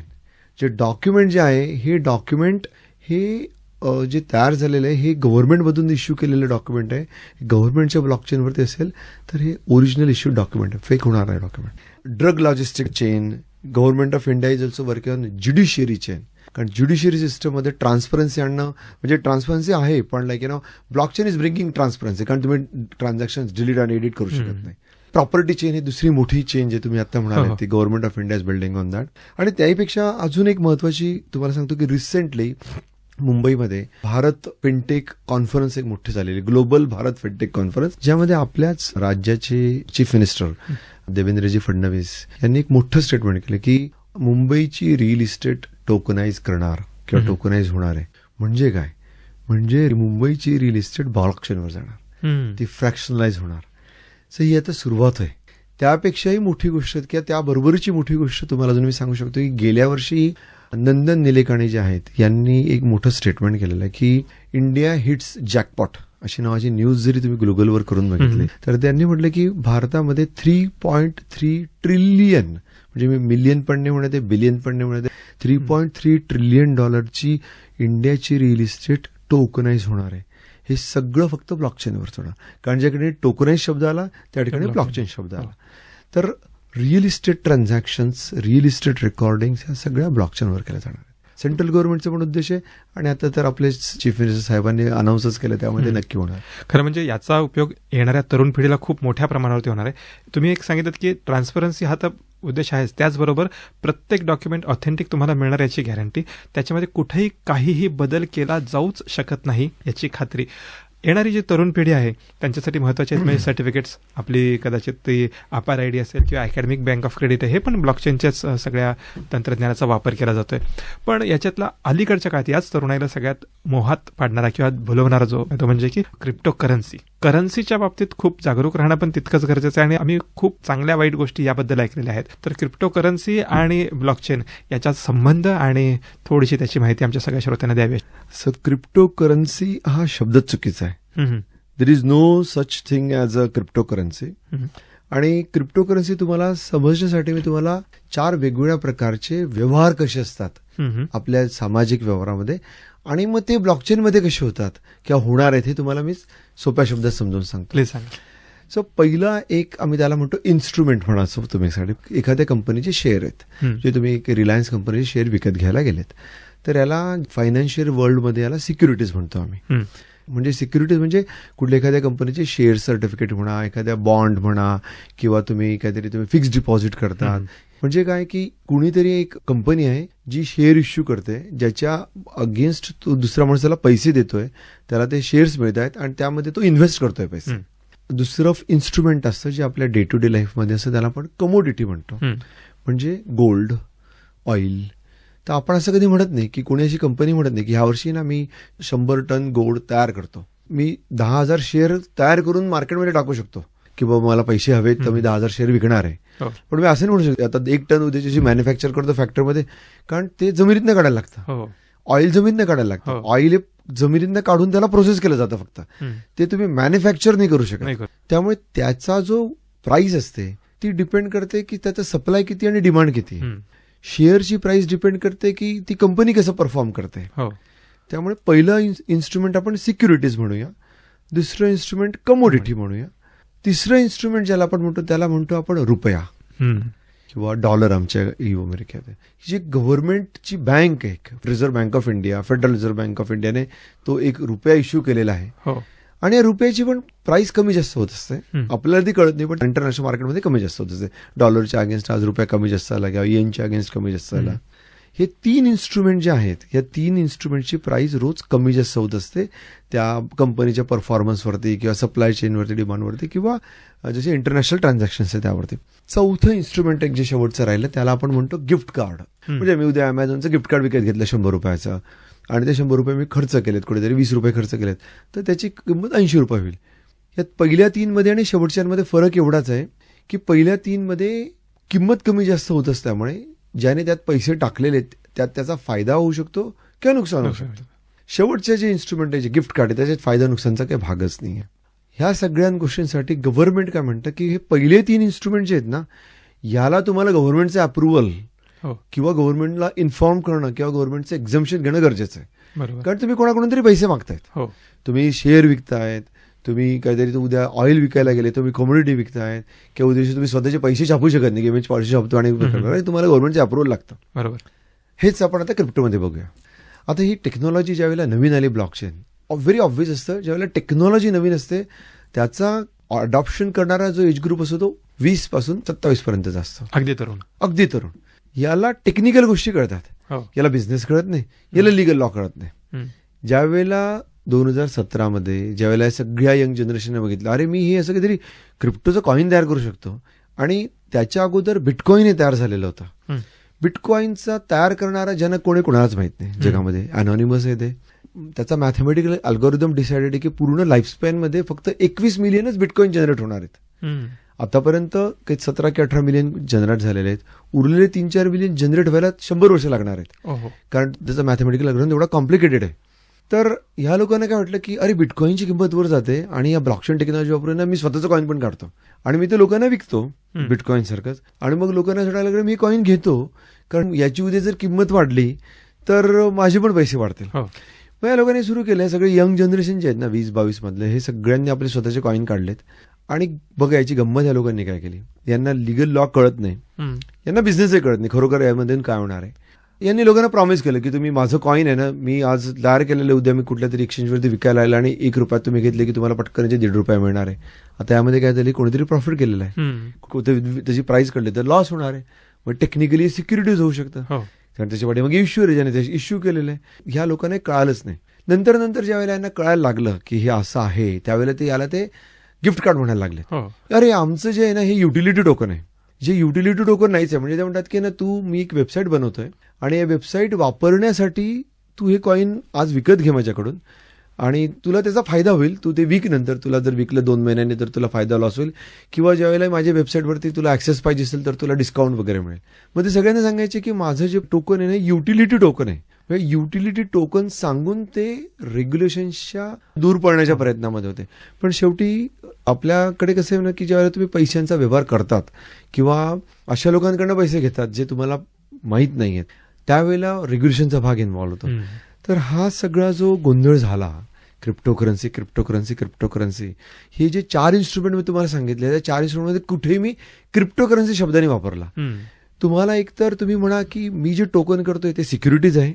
जे डॉक्युमेंट जे आहे हे डॉक्युमेंट हे जे तयार झालेलं आहे हे गव्हर्नमेंटमधून इश्यू केलेलं डॉक्युमेंट आहे. गव्हर्नमेंटच्या ब्लॉकचेनवरती असेल तर हे ओरिजिनल इश्यू डॉक्युमेंट आहे, फेक होणार नाही document. Drug logistic chain, government of India is also working on judiciary chain. कारण ज्युडिशियरी सिस्टममध्ये ट्रान्सपरन्सी आणणं, म्हणजे ट्रान्सपरन्सी आहे पण ब्लॉकचेन इज ब्रिंगिंग ट्रान्सपरन्सी, कारण तुम्ही ट्रान्झॅक्शन डिलीट आणि एडिट करू शकत नाही. प्रॉपर्टी चेन ही दुसरी मोठी चेन जे तुम्ही आता म्हणाले ती government of India is building on that. आणि त्याहीपेक्षा अजून एक महत्वाची तुम्हाला सांगतो की रिसेंटली मुंबईमध्ये भारत फिनटेक कॉन्फरन्स एक मोठी झालेली, ग्लोबल भारत फिनटेक कॉन्फरन्स, ज्यामध्ये आपल्याच राज्याचे चीफ मिनिस्टर देवेंद्रजी फडणवीस यांनी एक मोठं स्टेटमेंट केलं की मुंबईची रिअल इस्टेट टोकनाइज करणार किंवा टोकनाइज होणार आहे. म्हणजे काय, म्हणजे मुंबईची रिअल इस्टेट ब्लॉकचेनवर जाणार, ती फ्रॅक्शनलाइज होणार. सो ही आता सुरुवात आहे. त्यापेक्षाही मोठी गोष्ट किंवा त्याबरोबरची मोठी गोष्ट तुम्हाला अजून मी सांगू शकतो की गेल्या वर्षी नंदन निलेकाणी जे आहेत यांनी एक मोठं स्टेटमेंट केलेलं आहे की इंडिया हिट्स जॅकपॉट अशी नावाची न्यूज जरी तुम्ही गुगलवर करून बघितली तर त्यांनी म्हटलं की भारतामध्ये 3.3 ट्रिलियन, म्हणजे मी मिलियन पण नाही म्हणत आहे, बिलियन पण नाही म्हणत आहे, 3.3 ट्रिलियन डॉलरची इंडियाची रिअल इस्टेट टोकनाइज होणार आहे. हे सगळं फक्त ब्लॉकचेनवर होणार. कारण ज्या ठिकाणी टोकनाइज शब्द आला त्या ठिकाणी ब्लॉकचेन शब्द आला. तर real estate transactions, real estate recording ह्या सगळ्या ब्लॉकचेनवर केल्या जाणार आहेत. सेंट्रल गव्हर्नमेंटचा पण उद्देश आहे आणि आता तर आपले चीफ मिनिस्टर साहेबांनी अनाऊन्सच केलं, त्यामध्ये नक्की होणार. खरं म्हणजे याचा उपयोग येणाऱ्या तरुण पिढीला खूप मोठ्या प्रमाणावरती होणार आहे. तुम्ही एक सांगितलं की ट्रान्सपरन्सी हा तर उद्देश आहेच, त्याचबरोबर प्रत्येक डॉक्युमेंट ऑथेंटिक तुम्हाला मिळणार याची गॅरंटी, त्याच्यामध्ये कुठेही काहीही बदल केला जाऊच शकत नाही याची खात्री. येणारी जी तरुण पिढी आहे त्यांच्यासाठी महत्त्वाचे आहेत म्हणजे सर्टिफिकेट्स, आपली कदाचित ती अपार आय डी असेल किंवा अकॅडमिक बँक ऑफ क्रेडिट आहे, हे पण ब्लॉकचेनच्याच सगळ्या तंत्रज्ञानाचा वापर केला जातोय. पण याच्यातला अलीकडच्या काळात याच तरुणाईला सगळ्यात मोहात पाडणारा किंवा भुलवणारा जो तो म्हणजे की क्रिप्टो करन्सी. करन्सीच्या बाबतीत खूप जागरूक राहणं पण तितकंच गरजेचं आहे आणि आम्ही खूप चांगल्या वाईट गोष्टी याबद्दल ऐकलेल्या आहेत. तर क्रिप्टो करन्सी आणि ब्लॉकचेन याचा संबंध आणि थोडीशी त्याची माहिती आमच्या सगळ्या श्रोत्यांना द्यावी. सर, क्रिप्टो करन्सी हा शब्दच चुकीचा आहे. There is no such thing as a crypto currency. आणि क्रिप्टो करन्सी तुम्हाला समजण्यासाठी मी तुम्हाला 4 वेगवेगळ्या प्रकारचे व्यवहार कसे असतात आपल्या सामाजिक व्यवहारामध्ये आणि मग ते ब्लॉकचेनमध्ये कसे होतात किंवा होणार आहेत हे तुम्हाला मी सोप्या शब्दात समजावून सांगतो. प्लीज सांगा. सो पहिला एक आम्ही त्याला म्हणतो इन्स्ट्रुमेंट म्हणायचो तुम्ही. एखाद्या कंपनीचे शेअर आहेत, जे तुम्ही एक रिलायन्स कंपनीचे शेअर विकत घ्यायला गेलेत, तर याला फायनान्शियल वर्ल्डमध्ये याला सिक्युरिटीज म्हणतो आम्ही. म्हणजे सिक्युरिटीज म्हणजे कुठल्या एखाद्या कंपनीचे शेअर सर्टिफिकेट म्हणा, एखाद्या बॉन्ड म्हणा, किंवा तुम्ही फिक्स्ड डिपॉझिट करतात. म्हणजे काय की कुणीतरी एक कंपनी आहे जी शेअर इश्यू करते, ज्याच्या अगेन्स्ट तो दुसऱ्या माणसाला पैसे देतोय, त्याला ते शेअर्स मिळत आहेत आणि त्यामध्ये तो इन्व्हेस्ट करतोय पैसे. दुसरं इन्स्ट्रुमेंट असतं जे आपल्या डे टू डे लाईफमध्ये असतं, त्याला आपण कमोडिटी म्हणतो. म्हणजे गोल्ड, ऑइल. तर आपण असं कधी म्हणत नाही की कोणी अशी कंपनी म्हणत नाही की ह्या वर्षी ना मी 100 टन गोल्ड तयार करतो, मी 10,000 शेअर तयार करून मार्केटमध्ये टाकू शकतो की बाबा मला पैसे हवेत तर मी 10,000 शेअर विकणार आहे. पण मी असं नाही म्हणू शकतो आता 1 टन उद्याची मॅन्युफॅक्चर करतो फॅक्टरीमध्ये, कारण ते जमिनीतनं काढायला लागतं. ऑइल जमिनीतनं काढायला लागतं. ऑइल हे जमिनीतनं काढून त्याला प्रोसेस केलं जातं फक्त, ते तुम्ही मॅन्युफॅक्चर नाही करू शकत. त्यामुळे त्याचा जो प्राइस असते ती डिपेंड करते की त्याचा सप्लाय किती आणि डिमांड किती. शेअरची प्राइस डिपेंड करते की ती कंपनी कसं परफॉर्म करते. त्यामुळे पहिलं इन्स्ट्रुमेंट आपण सिक्युरिटीज म्हणूया, दुसरं इन्स्ट्रुमेंट कमोडिटी म्हणूया, तिसरं इन्स्ट्रुमेंट ज्याला आपण म्हणतो त्याला म्हणतो आपण रुपया किंवा डॉलर आमच्या अमेरिकेत. जी गव्हर्नमेंटची बँक आहे, reserve Bank of India, federal reserve Bank of इंडियाने तो एक रुपया इश्यू केलेला आहे. आणि या रुपयाची पण प्राइस कमी जास्त होत असते, आपल्याला ती कळत नाही, पण इंटरनॅशनल मार्केटमध्ये कमी जास्त होत असते. डॉलरच्या अगेन्स्ट आज रुपया कमी जास्त आला किंवा येनच्या अगेन्स्ट कमी जास्त आला. हे 3 इन्स्ट्रुमेंट जे आहेत, या 3 इन्स्ट्रुमेंटची प्राइस रोज कमी जास्त होत असते त्या कंपनीच्या परफॉर्मन्सवरती किंवा सप्लाय चेनवरती, डिमांडवरती, किंवा जसे इंटरनॅशनल ट्रान्झॅक्शन्स आहे त्यावरती. चौथं इन्स्ट्रुमेंट एक जे शेवटचं राहिलं त्याला आपण म्हणतो गिफ्ट कार्ड. म्हणजे मी उद्या अमेझॉनचं गिफ्ट कार्ड विकत घेतलं 100 रुपयाचं आणि ते 100 रुपये मी खर्च केलेत, कुठेतरी 20 रुपये खर्च केलेत, तर त्याची किंमत 80 रुपये होईल. यात पहिल्या 3 मध्ये आणि शेवटच्यांमध्ये फरक एवढाच आहे की पहिल्या 3 मध्ये किंमत कमी जास्त होत असल्यामुळे ज्याने त्यात पैसे टाकलेले त्यात त्याचा फायदा होऊ शकतो किंवा नुकसान होऊ शकतं. शेवटचे जे इन्स्ट्रुमेंट आहे, जे गिफ्ट कार्ड आहे, त्याच्यात फायदा नुकसानचा काही भागच नाही आहे. ह्या सगळ्या गोष्टींसाठी गव्हर्नमेंट काय म्हणतं की हे पहिले 3 इन्स्ट्रुमेंट जे आहेत ना, याला तुम्हाला गव्हर्नमेंटचं अप्रुव्हल किंवा गव्हर्नमेंटला इन्फॉर्म करणं किंवा गव्हर्नमेंटचं एक्झम्पशन घेणं गरजेचं आहे. कारण तुम्ही कोणाकडून तरी पैसे मागतायत, तुम्ही शेअर विकतायत, तुम्ही काहीतरी उद्या ऑइल विकायला गेले, तुम्ही कमोडिटी विकतायत, किंवा उद्या तुम्ही स्वतःचे पैसे छापू शकत नाही की मी पैसे छापतो आणि तुम्हाला गव्हर्नमेंटचं अप्रुव्हल लागतं. बरोबर. हेच आपण आता क्रिप्टोमध्ये बघूया. आता ही टेक्नॉलॉजी ज्यावेळेला नवीन आली ब्लॉकचेन, व्हेरी ऑब्व्हियस असतं ज्यावेळेला टेक्नॉलॉजी नवीन असते त्याचा अडॉप्शन करणारा जो एज ग्रुप असतो तो 20 पासून 27 पर्यंतचा असतो. अगदी तरुण. याला टेक्निकल गोष्टी कळतात, याला बिझनेस कळत नाही, याला लिगल लॉ कळत नाही. ज्यावेळेला 2017 मध्ये ज्यावेळेला सगळ्या यंग जनरेशनने बघितलं अरे मी हे असं काहीतरी क्रिप्टोचं कॉइन तयार करू शकतो, आणि त्याच्या अगोदर बिटकॉइन हे तयार झालेलं होतं. बिटकॉइनचा तयार करणारा जनक कोणालाच माहित नाही जगामध्ये, अनॉनिमस आहे ते. त्याचा मॅथमॅटिकल अल्गोरिदम डिसाइडेड आहे की पूर्ण लाईफस्पॅन मध्ये फक्त 21 मिलियनच बिटकॉइन जनरेट होणार आहेत. आतापर्यंत काही 17 की 18 मिलियन जनरेट झालेले आहेत. उरलेले 3-4 मिलियन जनरेट व्हायला 100 वर्ष लागणार आहेत, कारण त्याचा मॅथमॅटिकल अल्गोरिदम एवढा कॉम्प्लिकेटेड आहे. तर ह्या लोकांना काय वाटलं की अरे बिटकॉइनची किंमत वर जाते आणि या ब्लॉकचेन टेक्नॉलॉजी वापरून मी स्वतःचं कॉइन पण काढतो आणि मी ते लोकांना विकतो बिटकॉइन सारखंच, आणि मग लोकांना वाटायला लागलं मी कॉइन घेतो कारण याची उद्या जर किंमत वाढली तर माझे पण पैसे वाढतील. मग या लोकांनी सुरू केलं, सगळे यंग जनरेशन जे आहेत ना 20-22 मधले, हे सगळ्यांनी आपले स्वतःचे कॉईन काढलेत. आणि बघा याची गंमत या लोकांनी काय केली, यांना लिगल लॉ कळत नाही, यांना बिझनेसही कळत नाही खरोखर यामध्ये काय होणार आहे. यांनी लोकांना प्रॉमिस केलं की तुम्ही माझं कॉईन आहे ना, मी आज तयार केलेलं उद्या मी कुठल्या तरी एक्सचेंजवरती विकायला आलं आणि ₹1 तुम्ही घेतले की तुम्हाला पटकन ₹1.5 मिळणार आहे. आता यामध्ये काय झाली, कोणीतरी प्रॉफिट केलेलं आहे, त्याची प्राइस कळली तर लॉस होणार आहे. मग टेक्निकली सिक्युरिटीज होऊ शकतं, कारण त्याच्या पाठी मग इश्यू आहे, ज्याने इश्यू केलेलं आहे. ह्या लोकांना कळालंच नाही. नंतर ज्यावेळेला यांना कळायला लागलं की हे असं आहे, त्यावेळेला ते याला ते गिफ्ट कार्ड म्हणायला लागले. अरे आमचं जे आहे ना हे युटिलिटी टोकन आहे, जे युटिलिटी टोकन नाहीच आहे. म्हणजे ते म्हणतात की ना मी एक वेबसाईट बनवतोय आणि या वेबसाईट वापरण्यासाठी तू हे कॉईन आज विकत घे माझ्याकडून आणि तुला त्याचा फायदा होईल. तू ते विक, नंतर तुला जर विकलं 2 महिन्यांनी तर तुला फायदा लॉस होईल, किंवा ज्यावेळेला माझ्या वेबसाईटवरती तुला ऍक्सेस पाहिजे असेल तर तुला डिस्काउंट वगैरे मिळेल. मग ते सगळ्यांना सांगायचे की माझं जे टोकन आहे ना युटिलिटी टोकन आहे. युटिलिटी टोकन सांगून ते रेग्युलेशनच्या दूर पळण्याच्या प्रयत्नामध्ये होते. पण शेवटी आपल्याकडे कसं आहे ना की ज्यावेळेला तुम्ही पैशांचा व्यवहार करतात किंवा अशा लोकांकडनं पैसे घेतात जे तुम्हाला माहीत नाही आहेत, त्यावेळेला रेग्युलेशनचा भाग इन्व्हॉल्व्ह होतो. तर हा सगळा जो गोंधळ झाला, क्रिप्टोकरन्सी हे जे 4 इन्स्ट्रुमेंट मी तुम्हाला सांगितले, त्या 4 इन्स्ट्रुमेंटमध्ये कुठेही मी क्रिप्टोकरन्सी शब्दाने वापरला. तुम्हाला एकतर तुम्ही म्हणा की मी जे टोकन करतोय ते सिक्युरिटीज आहे,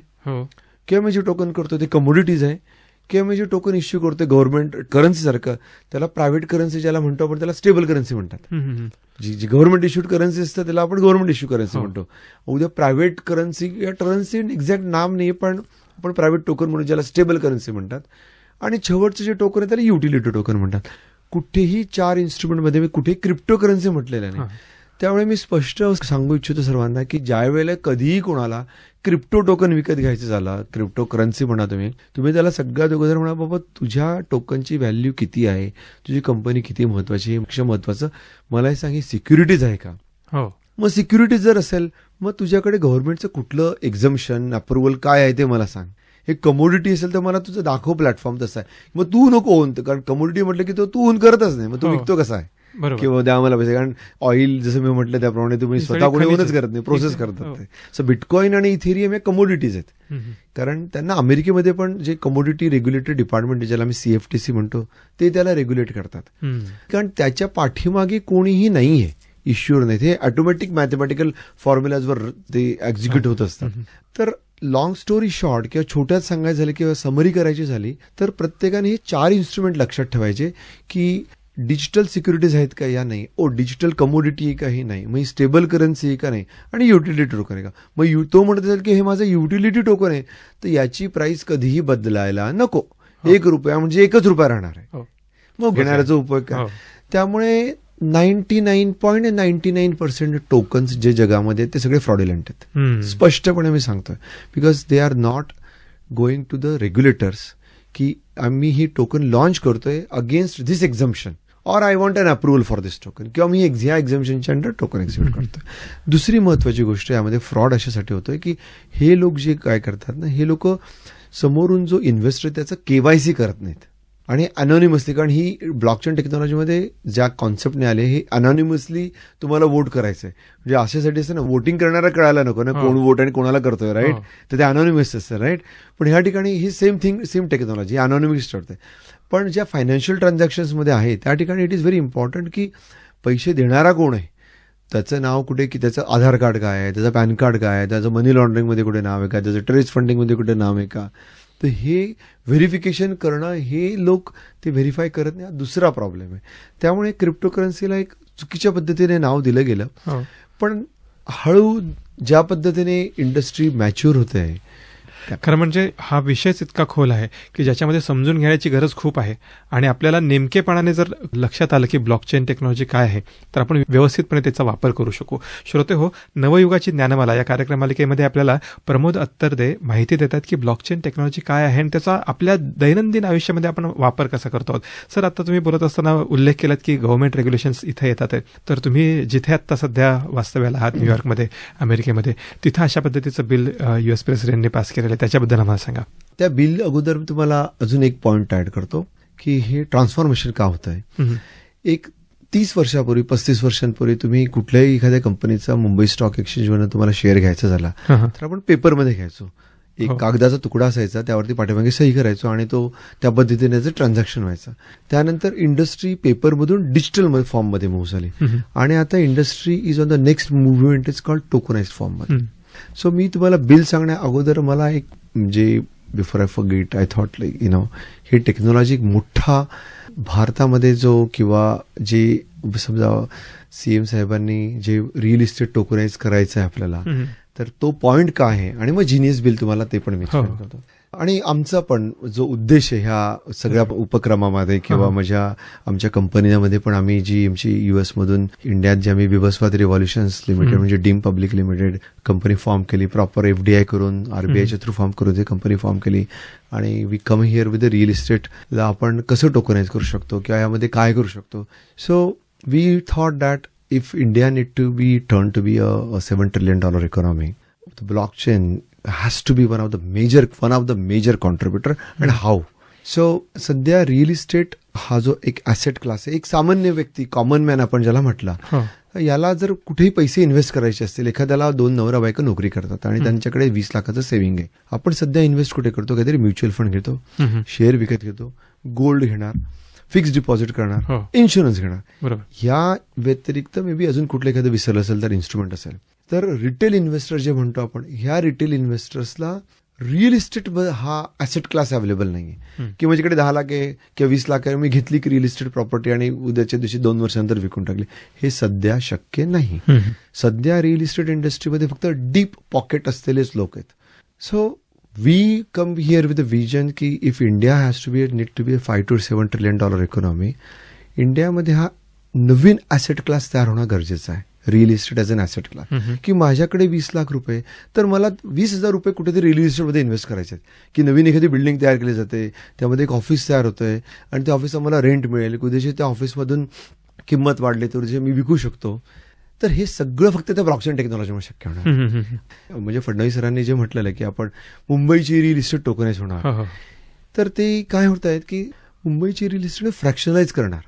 किंवा मी जे टोकन करतोय ते कमोडिटीज आहे, किंवा मी जे टोकन इश्यू करतोय गव्हर्नमेंट करन्सी सारखं, त्याला प्रायव्हेट करन्सी ज्याला म्हणतो आपण त्याला स्टेबल करन्सी म्हणतात. जी गव्हर्नमेंट इश्यूड करन्सी असतं त्याला आपण गव्हर्नमेंट इश्यू करन्सी म्हणतो. उद्या प्रायव्हेट करन्सी या करन्सी एक्झॅक्ट नाम नाही, पण आपण प्रायव्हेट टोकन म्हणून ज्याला स्टेबल करन्सी म्हणतात. आणि शेवटचं जे टोकन आहे त्याला युटिलिटी टोकन म्हणतात. कुठेही 4 इन्स्ट्रुमेंटमध्ये मी कुठेही क्रिप्टोकरन्सी म्हटलेलं नाही. त्यामुळे मी स्पष्ट सांगू इच्छितो सर्वांना की ज्या वेळेला कधीही कोणाला क्रिप्टो टोकन विकत घ्यायचं झालं, क्रिप्टो करन्सी म्हणा तुम्ही त्याला सगळ्यात अगोदर म्हणा बाबा तुझ्या टोकनची व्हॅल्यू किती आहे, तुझी कंपनी किती महत्वाची आहे, महत्वाचं मला हे सांग, ही सिक्युरिटीज आहे का. मग सिक्युरिटीज जर असेल मग तुझ्याकडे गव्हर्नमेंटचं कुठलं एक्झम्पशन अप्रुव्हल काय आहे ते मला सांग. हे कमोडिटी असेल तर मला तुझं दाखव प्लॅटफॉर्म तसा आहे. मग तू नको ओन, कारण कमोडिटी म्हटलं की तू ओन करतच नाही, मग तू विकतो कसा आहे किंवा द्या मला पैसे. कारण ऑइल जसं मी म्हटलं त्याप्रमाणे तुम्ही स्वतः कोणी ओनच करत नाही, प्रोसेस करतात ते. सो बिटकॉइन आणि इथेरियम हे कमोडिटीज आहेत, कारण त्यांना अमेरिकेमध्ये पण जे कमोडिटी रेग्युलेटरी डिपार्टमेंट ज्याला आम्ही CFTC म्हणतो ते त्याला रेग्युलेट करतात. कारण त्याच्या पाठीमागे कोणीही नाहीये, इश्यूर नाही, ते ऑटोमॅटिक मॅथमॅटिकल फॉर्म्युलाजवर ते एक्झिक्यूट होत असतात. तर लॉंग स्टोरी शॉर्ट किंवा छोट्यात सांगायचं झालं किंवा समरी करायची झाली तर प्रत्येकाने हे 4 इन्स्ट्रुमेंट लक्षात ठेवायचे की डिजिटल सिक्युरिटीज आहेत का या नाही, डिजिटल कमोडिटी आहे का हे नाही, मग स्टेबल करन्सी आहे का नाही, आणि युटिलिटी टोकन आहे का. मग तो म्हणत असेल की हे माझं युटिलिटी टोकन आहे तर याची प्राइस कधीही बदलायला नको, ₹1 म्हणजे ₹1 राहणार आहे, मग घेणाऱ्याचा उपयोग काय. त्यामुळे 99.99% टोकन्स जे जगामध्ये ते सगळे फ्रॉडुलंट आहेत, स्पष्टपणे मी सांगतोय. Because they are not going to the regulators की आम्ही ही टोकन लॉन्च करतोय against this exemption or I want an approval for this token, किंवा मी ह्या एक्झम्पशनच्या अंडर टोकन एक्झिक्यूट करतोय. दुसरी महत्वाची गोष्ट यामध्ये फ्रॉड अशासाठी होतोय की हे लोक जे काय करतात ना, हे लोक समोरून जो इन्व्हेस्टर त्याचं KYC करत नाहीत आणि अनॉनिमसली, कारण ही ब्लॉकचेन टेक्नॉलॉजीमध्ये ज्या कॉन्सेप्टने आले हे अनॉनिमसली तुम्हाला वोट करायचंय. म्हणजे अशासाठी असतं ना, वोटिंग करणारा कळायला नको ना कोण वोट आणि कोणाला करतोय, राईट, तर ते अनॉनिमस असतं, राईट. पण ह्या ठिकाणी ही सेम टेक्नॉलॉजी अनॉनिमस ठरते. पण ज्या फायनान्शियल ट्रान्झॅक्शन्समध्ये आहे त्या ठिकाणी इट इज व्हेरी इम्पॉर्टंट की पैसे देणारा कोण आहे, त्याचं नाव कुठे, की त्याचं आधार कार्ड काय आहे, त्याचं पॅन कार्ड काय आहे, त्याचं मनी लॉन्ड्रिंगमध्ये कुठे नाव आहे का, त्याचं टेररिस्ट फंडिंगमध्ये कुठे नाव आहे का. तर हे व्हेरिफिकेशन करणं हे लोक ते व्हेरीफाय करत नाही, हा दुसरा प्रॉब्लेम आहे. त्यामुळे क्रिप्टोकरन्सीला एक चुकीच्या पद्धतीने नाव दिलं गेलं. पण हळू ज्या पद्धतीने इंडस्ट्री मॅच्युअर होते आहे, खरं म्हणजे हा विषयच इतका खोल आहे की ज्याच्यामध्ये समजून घेण्याची गरज खूप आहे. आणि आपल्याला नेमकेपणाने जर लक्षात आलं की ब्लॉकचेन टेक्नॉलॉजी काय आहे तर आपण व्यवस्थितपणे त्याचा वापर करू शकू. श्रोते हो, नवयुगाची ज्ञानमाला या कार्यक्रमालिकेमध्ये आपल्याला प्रमोद अत्तरदे माहिती देतात की ब्लॉकचेन टेक्नॉलॉजी काय आहे आणि त्याचा आपल्या दैनंदिन आयुष्यामध्ये आपण वापर कसा करतो आहोत. सर, आता तुम्ही बोलत असताना उल्लेख केलात की गव्हर्नमेंट रेग्युलेशन्स इथे येतात, तर तुम्ही जिथे आता सध्या वास्तव्याला आहात न्यूयॉर्कमध्ये, अमेरिकेमध्ये, तिथं अशा पद्धतीचं बिल US प्रेसिडेंटने पास केलेलं आहे, त्याच्याबद्दल आम्हाला सांगा. त्या बिल अगोदर तुम्हाला अजून एक पॉइंट ऍड करतो की हे ट्रान्सफॉर्मेशन का होत आहे. एक 30 वर्षापूर्वी 35 वर्षांपूर्वी तुम्ही कुठल्याही एखाद्या कंपनीचा मुंबई स्टॉक एक्सचेंजवरनं तुम्हाला शेअर घ्यायचा झाला तर आपण पेपरमध्ये घ्यायचो. एक हो. कागदाचा तुकडा असायचा, त्यावरती पाठीमागे सही करायचो आणि तो त्या पद्धतीने ट्रान्झॅक्शन व्हायचं. त्यानंतर इंडस्ट्री पेपरमधून डिजिटल फॉर्ममध्ये मूव्ह झाली आणि आता industry is on the next movement is called tokenise फॉर्ममध्ये. सो मी तुम्हाला बिल सांगण्या अगोदर मला एक म्हणजे before I forget I thought like हे टेक्नॉलॉजी मोठा भारतामध्ये जो किंवा जे समजा सीएम साहेबांनी जे रिअल इस्टेट टोकनाइज करायचं आहे आपल्याला, तर तो पॉइंट काय आहे आणि मग जिनियस बिल तुम्हाला ते पण मी एक्सप्लेन करतो. आणि आमचा पण जो उद्देश आहे ह्या सगळ्या उपक्रमामध्ये किंवा आमच्या कंपनीमध्ये पण आम्ही जी आमची US मधून इंडियात जी आम्ही विभस्वाद रिव्हॉल्युशन्स लिमिटेड म्हणजे deem public limited company form केली, प्रॉपर FDI करून RBIच्या थ्रू फॉर्म करून ती कंपनी फॉर्म केली आणि we come here with the real इस्टेटला आपण कसं टोकनाइज करू शकतो किंवा यामध्ये काय करू शकतो. So we thought that if India need to be turned to be a $7 trillion economy, the blockchain has to be one of the major contributor. And how? So सध्या रिअल इस्टेट हा जो एक ऍसेट क्लास आहे, एक सामान्य व्यक्ती कॉमन मॅन आपण ज्याला म्हटला, याला जर कुठेही पैसे इन्व्हेस्ट करायचे असतील, एखाद्याला 2 नवरा बायका नोकरी करतात आणि त्यांच्याकडे 20 लाखाचं सेव्हिंग आहे, आपण सध्या इन्व्हेस्ट कुठे करतो? काहीतरी म्युच्युअल फंड घेतो, शेअर विकत घेतो, गोल्ड घेणार, फिक्स डिपॉझिट करणार, इन्शुरन्स घेणार. या व्यतिरिक्त मे बी अजून कुठलं एखादं विसरलं असेल तर इन्स्ट्रुमेंट असेल. तर रिटेल इन्व्हेस्टर जे म्हणतो आपण, ह्या रिटेल इन्व्हेस्टर्सला रिअल इस्टेट हा ऍसेट क्लास अवेलेबल नाहीये की माझ्याकडे 10 लाख आहे किंवा 20 लाख आहे, मी घेतली की रिअल इस्टेट प्रॉपर्टी आणि उद्याच्या दिवशी 2 वर्षानंतर विकून टाकली. हे सध्या शक्य नाही. सध्या रिअल इस्टेट इंडस्ट्रीमध्ये फक्त डीप पॉकेट असलेलेच लोक आहेत. So we come here with a vision की if India has to be need to be a $5 to $7 trillion economy, इंडियामध्ये हा नवीन ऍसेट क्लास तयार होणं गरजेचं आहे. Real estate as an asset class की माझ्याकडे 20 लाख रुपये, तर मला 20,000 रुपये कुठेतरी रिअल इस्टेटमध्ये इन्व्हेस्ट करायचे आहेत की नवीन एखादी बिल्डिंग तयार केली जाते, त्यामध्ये एक ऑफिस तयार होतंय आणि त्या ऑफिसला मला रेंट मिळेल, उद्याची त्या ऑफिसमधून किंमत वाढली तर जे मी विकू शकतो. तर हे सगळं फक्त त्या ब्लॉकचेन टेक्नॉलॉजीमुळे शक्य होणार. म्हणजे फडणवीस सरांनी जे म्हटलेलं की आपण मुंबईची रिअल इस्टेट टोकनाइज होणार, तर ते काय होत आहेत की मुंबईची रिअल इस्टेट फ्रॅक्शनलाइज करणार.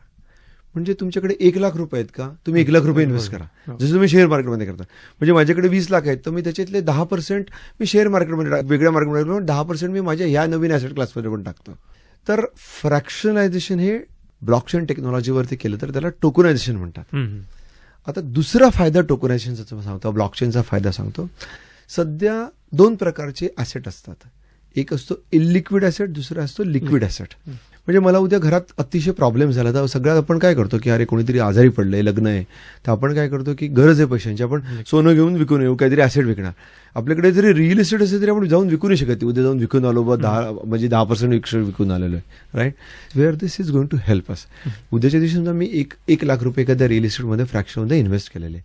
म्हणजे तुमच्याकडे 1 लाख रुपये आहेत का, तुम्ही 1 लाख रुपये इन्व्हेस्ट करा, जसं तुम्ही शेअर मार्केटमध्ये करता. म्हणजे माझ्याकडे 20 लाख आहेत, तर मी त्याच्यातले 10% मी शेअर मार्केटमध्ये, वेगळ्या मार्केटमध्ये 10% मी माझ्या ह्या नवीन ऍसेट क्लासमध्ये पण टाकतो. तर फ्रॅक्शनायझेशन हे ब्लॉकचेन टेक्नॉलॉजीवरती केलं तर त्याला टोकनायझेशन म्हणतात. आता दुसरा फायदा टोकनायझेशनचा सांगतो, ब्लॉकचेनचा फायदा सांगतो. सध्या 2 प्रकारचे ॲसेट असतात. एक असतो इलिक्विड ॲसेट, दुसरा असतो लिक्विड ॲसेट. म्हणजे मला उद्या घरात अतिशय प्रॉब्लेम झाला तर सगळ्यात आपण काय करतो की अरे कोणीतरी आजारी पडलंय, लग्न आहे, तर आपण काय करतो की गरज आहे पैशांची, आपण सोनं घेऊन विकून येऊ, काहीतरी ॲसेट विकणार. आपल्याकडे जरी रिअल इस्टेट असेल तरी आपण जाऊन विकू नाही शकत. उद्या जाऊन विकून आलो बा 10% विकून आलेलो आहे, right. Where this is going to help us. उद्याच्या दिवशी समजा मी 1 लाख रुपये एखाद्या रिअल इस्टेटमध्ये फ्रॅक्शनमध्ये इन्व्हेस्ट केलेले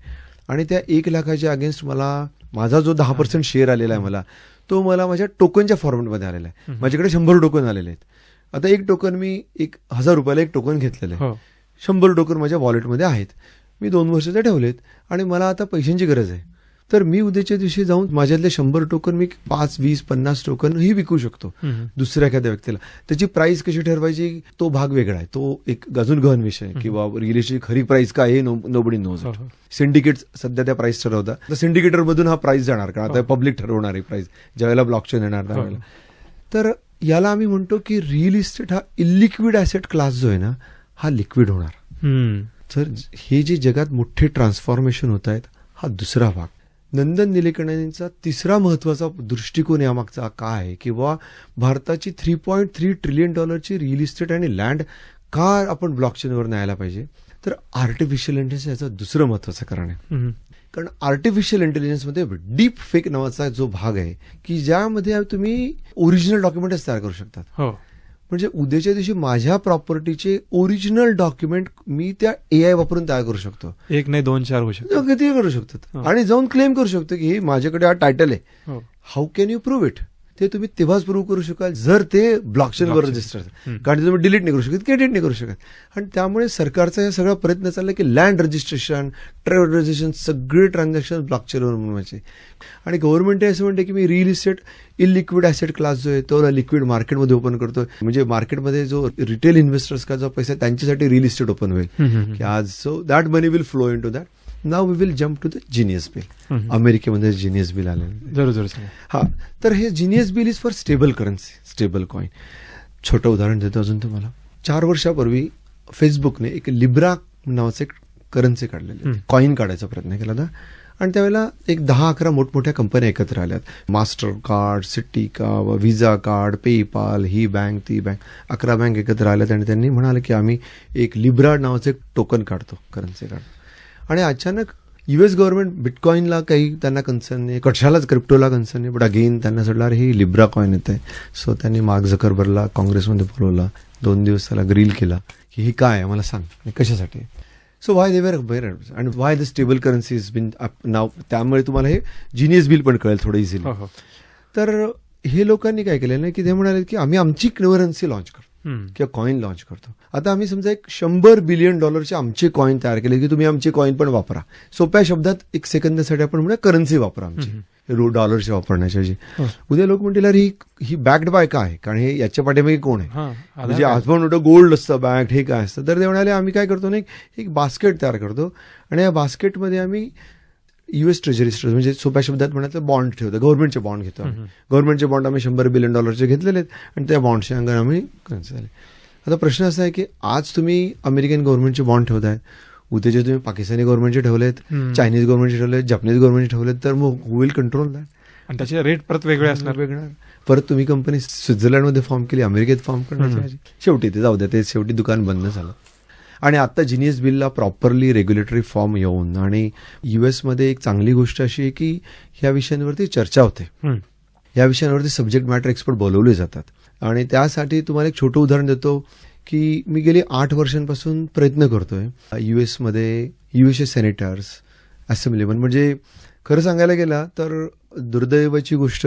आणि त्या 1 लाखाच्या अगेन्स्ट मला माझा जो 10% शेअर आलेला आहे मला, तो मला माझ्या टोकनच्या फॉर्मॅटमध्ये आलेला आहे. माझ्याकडे 100 टोकन आलेले आहेत. आता एक टोकन मी 1,000 रुपयाला एक टोकन घेतलेलं आहे, 100 टोकन माझ्या वॉलेटमध्ये आहेत, मी 2 वर्षाचे ठेवलेत आणि मला आता पैशांची गरज आहे. तर मी उद्याच्या दिवशी जाऊन माझ्यातले 100 टोकन मी 5, 20, 50 टोकन ही विकू शकतो दुसऱ्या एखाद्या व्यक्तीला. त्याची प्राइस कशी ठरवायची तो भाग वेगळा आहे, तो एक अजून गहन विषय आहे किंवा रिअल इस्टेटची खरी प्राइस काय हे नोबडी नोज. सिंडिकेट सध्या त्या प्राइस ठरवतात, तर सिंडिकेटर मधून हा प्राइस जाणार का, आता पब्लिक ठरवणार आहे प्राइस ज्यावेळेला ब्लॉकचेन येणार त्यावेळेला. तर याला आम्ही म्हणतो की रिअल इस्टेट हा इलिक्विड ऍसेट क्लास जो आहे ना, हा लिक्विड होणार. तर हे जे जगात मोठे ट्रान्सफॉर्मेशन होत आहेत, हा दुसरा भाग. नंदन निलेकणींचा तिसरा महत्वाचा दृष्टिकोन यामागचा काय आहे किंवा भारताची $3.3 ट्रिलियन रिअल इस्टेट आणि लँड का आपण ब्लॉकचेनवर न्यायला पाहिजे, तर आर्टिफिशियल इंटेलिजन्स याचं दुसरं महत्वाचं कारण आहे. कारण आर्टिफिशियल इंटेलिजन्समध्ये डीप फेक नावाचा जो भाग आहे की ज्यामध्ये तुम्ही ओरिजिनल डॉक्युमेंटच तयार करू शकतात. म्हणजे उद्याच्या दिवशी माझ्या प्रॉपर्टीचे ओरिजिनल डॉक्युमेंट मी त्या AI वापरून तयार करू शकतो. 1 नाही 2, 4 होऊ शकतो, किती करू शकतात आणि जाऊन क्लेम करू शकतो की हे माझ्याकडे हा टायटल आहे. How can you prove it? ते तुम्ही तेव्हाच प्रूव्ह करू शकाल जर ते ब्लॉकचेनवर रजिस्टर असेल. कारण तुम्ही डिलीट नाही करू शकत किंवा एडिट नाही करू शकत. आणि त्यामुळे सरकारचा हे सगळा प्रयत्न चालला की लँड रजिस्ट्रेशन, ट्रेड रजिस्ट्रेशन सगळे ट्रान्झॅक्शन ब्लॉकचेनवर बनवायचे. आणि गव्हर्नमेंट असं म्हणते की मी real estate illiquid asset class जो आहे तो लिक्विड मार्केटमध्ये ओपन करतो. म्हणजे मार्केटमध्ये जो रिटेल इन्व्हेस्टर्स का जो पैसा त्यांच्यासाठी रिअल इस्टेट ओपन होईल की आज. So that money will flow in to that. Now we will jump to the genius bill. Hmm. अमेरिकेमध्ये जिनियस बिल आलेलं. जरूर सांगा. हा, तर हे genius bill is for stable currency, stable coin. छोटं उदाहरण देतो अजून तुम्हाला. 4 वर्षापूर्वी फेसबुकने एक लिब्रा नावाचं एक करन्सी काढलेली, कॉइन काढायचा प्रयत्न केला होता. आणि त्यावेळेला एक 10-11 मोठमोठ्या कंपन्या एकत्र आल्यात. मास्टर कार्ड, सिटीका, व्हिसा कार्ड, पेपाल, ही बँक ती बँक, 11 बँक एकत्र आल्यात आणि त्यांनी म्हणाले की आम्ही एक लिब्रा नावाचं एक टोकन काढतो, करन्सी काढतो. आणि अचानक US गव्हर्नमेंट बिटकॉइनला काही त्यांना कन्सर्न नाही, कशालाच क्रिप्टोला कन्सर्न नाही, बट अगेन त्यांना सडलं अरे ही लिब्रा कॉइन येत आहे. सो त्यांनी मार्क झकरबर्गला काँग्रेसमध्ये बोलवला, 2 दिवस त्याला ग्रिल केला की ही काय आहे मला सांग आणि कशासाठी. So why they were aware and why the stable currency is been now. त्यामुळे तुम्हाला हे जिनियस बिल पण कळेल थोडं इझिली. हो, हो. तर हे लोकांनी काय केलं ना की ते म्हणाले की आम्ही आमची करन्सी लॉन्च करतो किंवा कॉइन लॉन्च करतो. आता आम्ही समजा एक $100 बिलियन आमचे कॉइन तयार केले की तुम्ही आमचे कॉइन पण वापरा. सोप्या शब्दात एक सेकंदासाठी आपण म्हणूया करन्सी वापरा आमची, डॉलरचे वापरण्याच्या ऐवजी. उद्या लोक म्हणतील अरे ही बॅक्ड बाय काय, कारण हे याच्या पाठीमागे कोण आहे, म्हणजे आपण म्हणतो गोल्ड असतं बॅक्ड, हे काय असतं. तर ते म्हणाले आम्ही काय करतो ना एक बास्केट तयार करतो आणि या बास्केटमध्ये आम्ही US ट्रेजरी म्हणजे सोप्या शब्दात म्हणायचं बॉन्ड ठेवतो, गव्हर्नमेंटचे बॉन्ड घेतो. गव्हर्नमेंटचे बॉन्ड आम्ही $100 बिलियन घेतलेले आहेत आणि त्या बॉन्डचे अंगण आम्ही करन्सी झाले. आता प्रश्न असा आहे की आज तुम्ही अमेरिकन गव्हर्नमेंटचे बॉन्ड ठेवताय, उद्या जे तुम्ही पाकिस्तानी गव्हर्नमेंटचे ठेवलेत, चायनीज गव्हर्नमेंटचे ठेवलेत, जपनीज गव्हर्नमेंटचे ठेवलेत, तर मग हू विल कंट्रोल दॅट. आणि त्याचे रेट परत वेगळे असणार. परत तुम्ही कंपनी स्वित्झर्लंडमध्ये फॉर्म केली, अमेरिकेत फॉर्म करण्याची, शेवटी ते जाऊ द्या, ते शेवटी दुकान बंद झालं. आणि आता जिनियस बिलला प्रॉपरली रेग्युलेटरी फॉर्म येऊन आणि US मध्ये एक चांगली गोष्ट अशी आहे की ह्या विषयांवरती चर्चा होते, या विषयांवरती सब्जेक्ट मॅटर एक्सपर्ट बोलवले जातात. आणि त्यासाठी तुम्हाला एक छोटं उदाहरण देतो की मी गेली 8 वर्षांपासून प्रयत्न करतोय US मध्ये USA सेनेटर्स, असेंब्लीमन. म्हणजे खरं सांगायला गेला तर दुर्दैवाची गोष्ट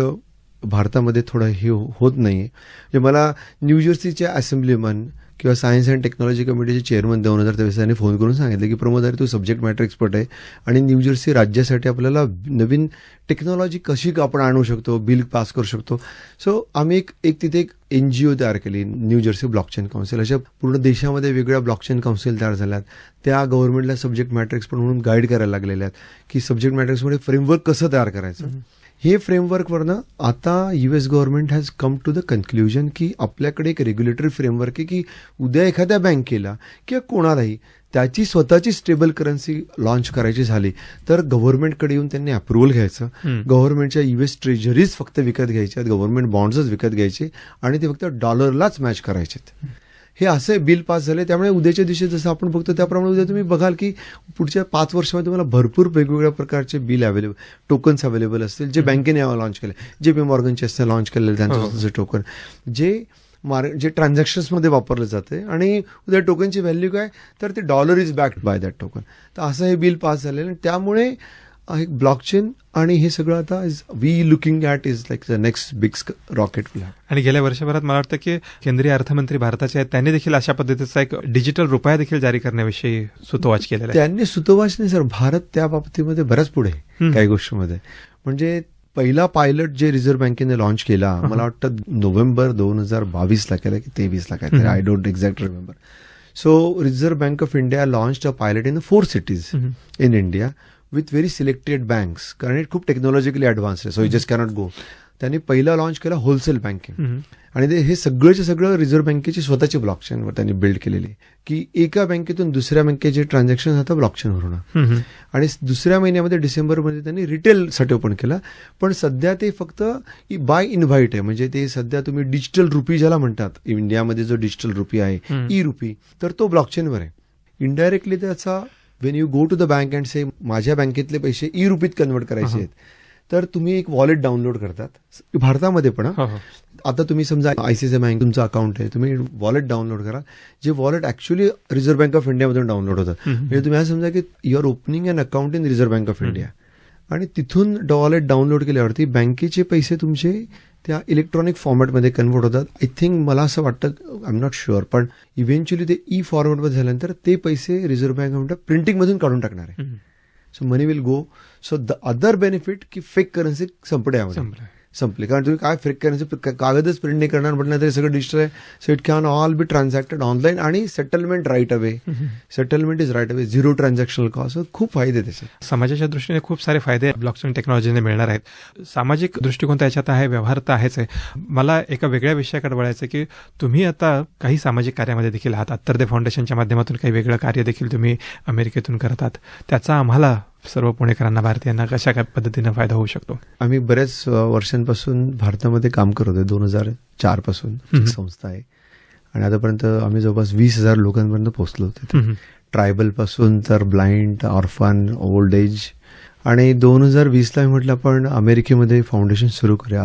भारतामध्ये थोडं हे होत नाहीये. म्हणजे मला न्यूजर्सीचे असेंब्लीमन किंवा सायन्स अँड टेक्नॉलॉजी कमिटीचे चेअरमन 2023 यांनी फोन करून सांगितलं की प्रमोद अरे तू सब्जेक्ट मॅटर एक्सपर्ट आहे आणि न्यूजर्सी राज्यासाठी आपल्याला नवीन टेक्नॉलॉजी कशी आपण आणू शकतो, बिल पास करू शकतो. सो आम्ही एक तिथे एक NGO तयार केली, न्यूजर्सी ब्लॉकचेन काउन्सिल. अशा पूर्ण देशामध्ये वेगळ्या ब्लॉकचेन काउन्सिल तयार झाल्यात. त्या गव्हर्नमेंटला सब्जेक्ट मॅटर एक्सपर्ट म्हणून गाईड करायला लागलेल्या आहेत की सब्जेक्ट मॅटर एक्सपर्ट फ्रेमवर्क कसं तयार करायचं. हे फ्रेमवर्कवरनं आता US government has come to the conclusion की आपल्याकडे एक रेग्युलेटरी फ्रेमवर्क आहे की उद्या एखाद्या बँकेला किंवा कोणालाही त्याची स्वतःची स्टेबल करन्सी लॉन्च करायची झाली तर गव्हर्नमेंटकडे येऊन त्यांनी अप्रुव्हल घ्यायचं. गव्हर्नमेंटच्या US ट्रेजरीज फक्त विकत घ्यायच्या, गव्हर्नमेंट बॉन्ड्सच विकत घ्यायचे आणि ते फक्त डॉलरलाच मॅच करायचे. हे असे बिल पास झाले. त्यामुळे उद्याच्या दिवशी जसं आपण बघतो त्याप्रमाणे उद्या तुम्ही बघाल की पुढच्या 5 वर्षामध्ये तुम्हाला भरपूर वेगवेगळ्या प्रकारचे बिल अवेलेबल, टोकन्स अवेलेबल असतील जे बँकेने लॉन्च केले. JP मॉर्गनचे असते लॉन्च केलेले त्यांचं टोकन जे ट्रान्झॅक्शन्समध्ये वापरलं जाते आणि उद्या टोकनची व्हॅल्यू काय तर ते dollar is backed by that token. तर असं हे बिल पास झालेलं आणि त्यामुळे एक ब्लॉकचेन आणि हे सगळं आता is we looking at is like the next big rocket. आणि गेल्या वर्षभरात मला वाटतं की केंद्रीय अर्थमंत्री भारताचे आहेत, त्यांनी देखील अशा पद्धतीचा एक डिजिटल रुपया देखील जारी करण्याविषयी सुतोवाच केलेला आहे. त्यांनी सुतोवाच नाही सर, भारत त्या बाबतीमध्ये बऱ्याच पुढे काही गोष्टीमध्ये. म्हणजे पहिला पायलट जे रिझर्व्ह बँकेने लॉन्च केला मला वाटतं नोव्हेंबर 2022 केला की 23 काय, I don't exact remember. So reserve Bank of India launch a pilot in 4 cities in India with very selected banks, कारण इट खूप टेक्नॉलॉजिकली ॲडव्हान्स आहे, सो यू जस्ट कॅनॉट गो. त्यांनी पहिला लॉन्च केला होलसेल बँकिंग आणि हे सगळंचे सगळं रिझर्व्ह बँकेची स्वतःची ब्लॉकचेनवर त्यांनी बिल्ड केलेली की एका बँकेतून दुसऱ्या बँकेचे ट्रान्झॅक्शन आता ब्लॉकचेनवरून. आणि दुसऱ्या महिन्यामध्ये डिसेंबरमध्ये त्यांनी रिटेलसाठी ओपन केला. पण सध्या ते फक्त बाय इन्व्हाइट आहे, म्हणजे ते सध्या तुम्ही डिजिटल रुपी ज्याला म्हणतात, इंडियामध्ये जो डिजिटल रुपी आहे ई रुपी, तर तो ब्लॉकचेनवर आहे. इनडायरेक्टली त्याचा when you go to the bank and say माझ्या बँकेतले पैसे ई रुपीत कन्वर्ट करायचे आहेत तर तुम्ही एक वॉलेट डाउनलोड करतात भारतामध्ये पण. आता तुम्ही समजा ICICI बँक तुमचं अकाउंट आहे, तुम्ही वॉलेट डाउनलोड करा, जे wallet actually Reserve Bank of इंडियामधून डाउनलोड होतात. म्हणजे तुम्ही असं समजा की you are opening an account in Reserve Bank of India आणि तिथून वॉलेट डाउनलोड केल्यावरती बँकेचे पैसे तुमचे त्या इलेक्ट्रॉनिक फॉर्मॅटमध्ये कन्वर्ट होतात. आय थिंक मला असं वाटतं, आय एम नॉट शुअर, पण इव्हेंच्युअली ते ई फॉर्मॅटमध्ये झाल्यानंतर ते पैसे रिझर्व्ह बँक ऑफ इंडिया प्रिंटिंगमधून काढून टाकणार आहे. So money will go. So the other benefit की फेक करन्सी संपते यामध्ये. संपली. कारण तुम्ही काय फ्रिक्वेन्सी कागदच प्रिंट नाही करणार म्हटलं तरी सगळं डिजिटल आहे. So it can all be transacted online आणि settlement right away. Settlement is right away, 0 transactional cost. खूप फायदे त्याचे. समाजाच्या दृष्टीने खूप सारे फायदे ब्लॉकचेन टेक्नॉलॉजीने मिळणार आहेत. सामाजिक दृष्टिकोन त्याच्यात आहे, व्यवहार तर आहेच आहे. मला एका वेगळ्या विषयाकडे वळायचं की तुम्ही आता काही सामाजिक कार्यामध्ये देखील आहात. अत्तरदे फाउंडेशनच्या माध्यमातून काही वेगळं कार्य देखील तुम्ही अमेरिकेतून करत आहात. त्याचा आम्हाला सर्व पुणेकरांना, भारतीयांना कशा काय पद्धतीनं फायदा होऊ शकतो? आम्ही बऱ्याच वर्षांपासून भारतामध्ये काम करत होतो. 2004 पासून संस्था आहे आणि आतापर्यंत आम्ही जवळपास 20,000 लोकांपर्यंत पोहोचलो होतो. ट्रायबल पासून तर ब्लाइंड, ऑर्फन, ओल्ड एज. आणि 2020ला म्हटलं आपण अमेरिकेमध्ये फाउंडेशन सुरू करूया.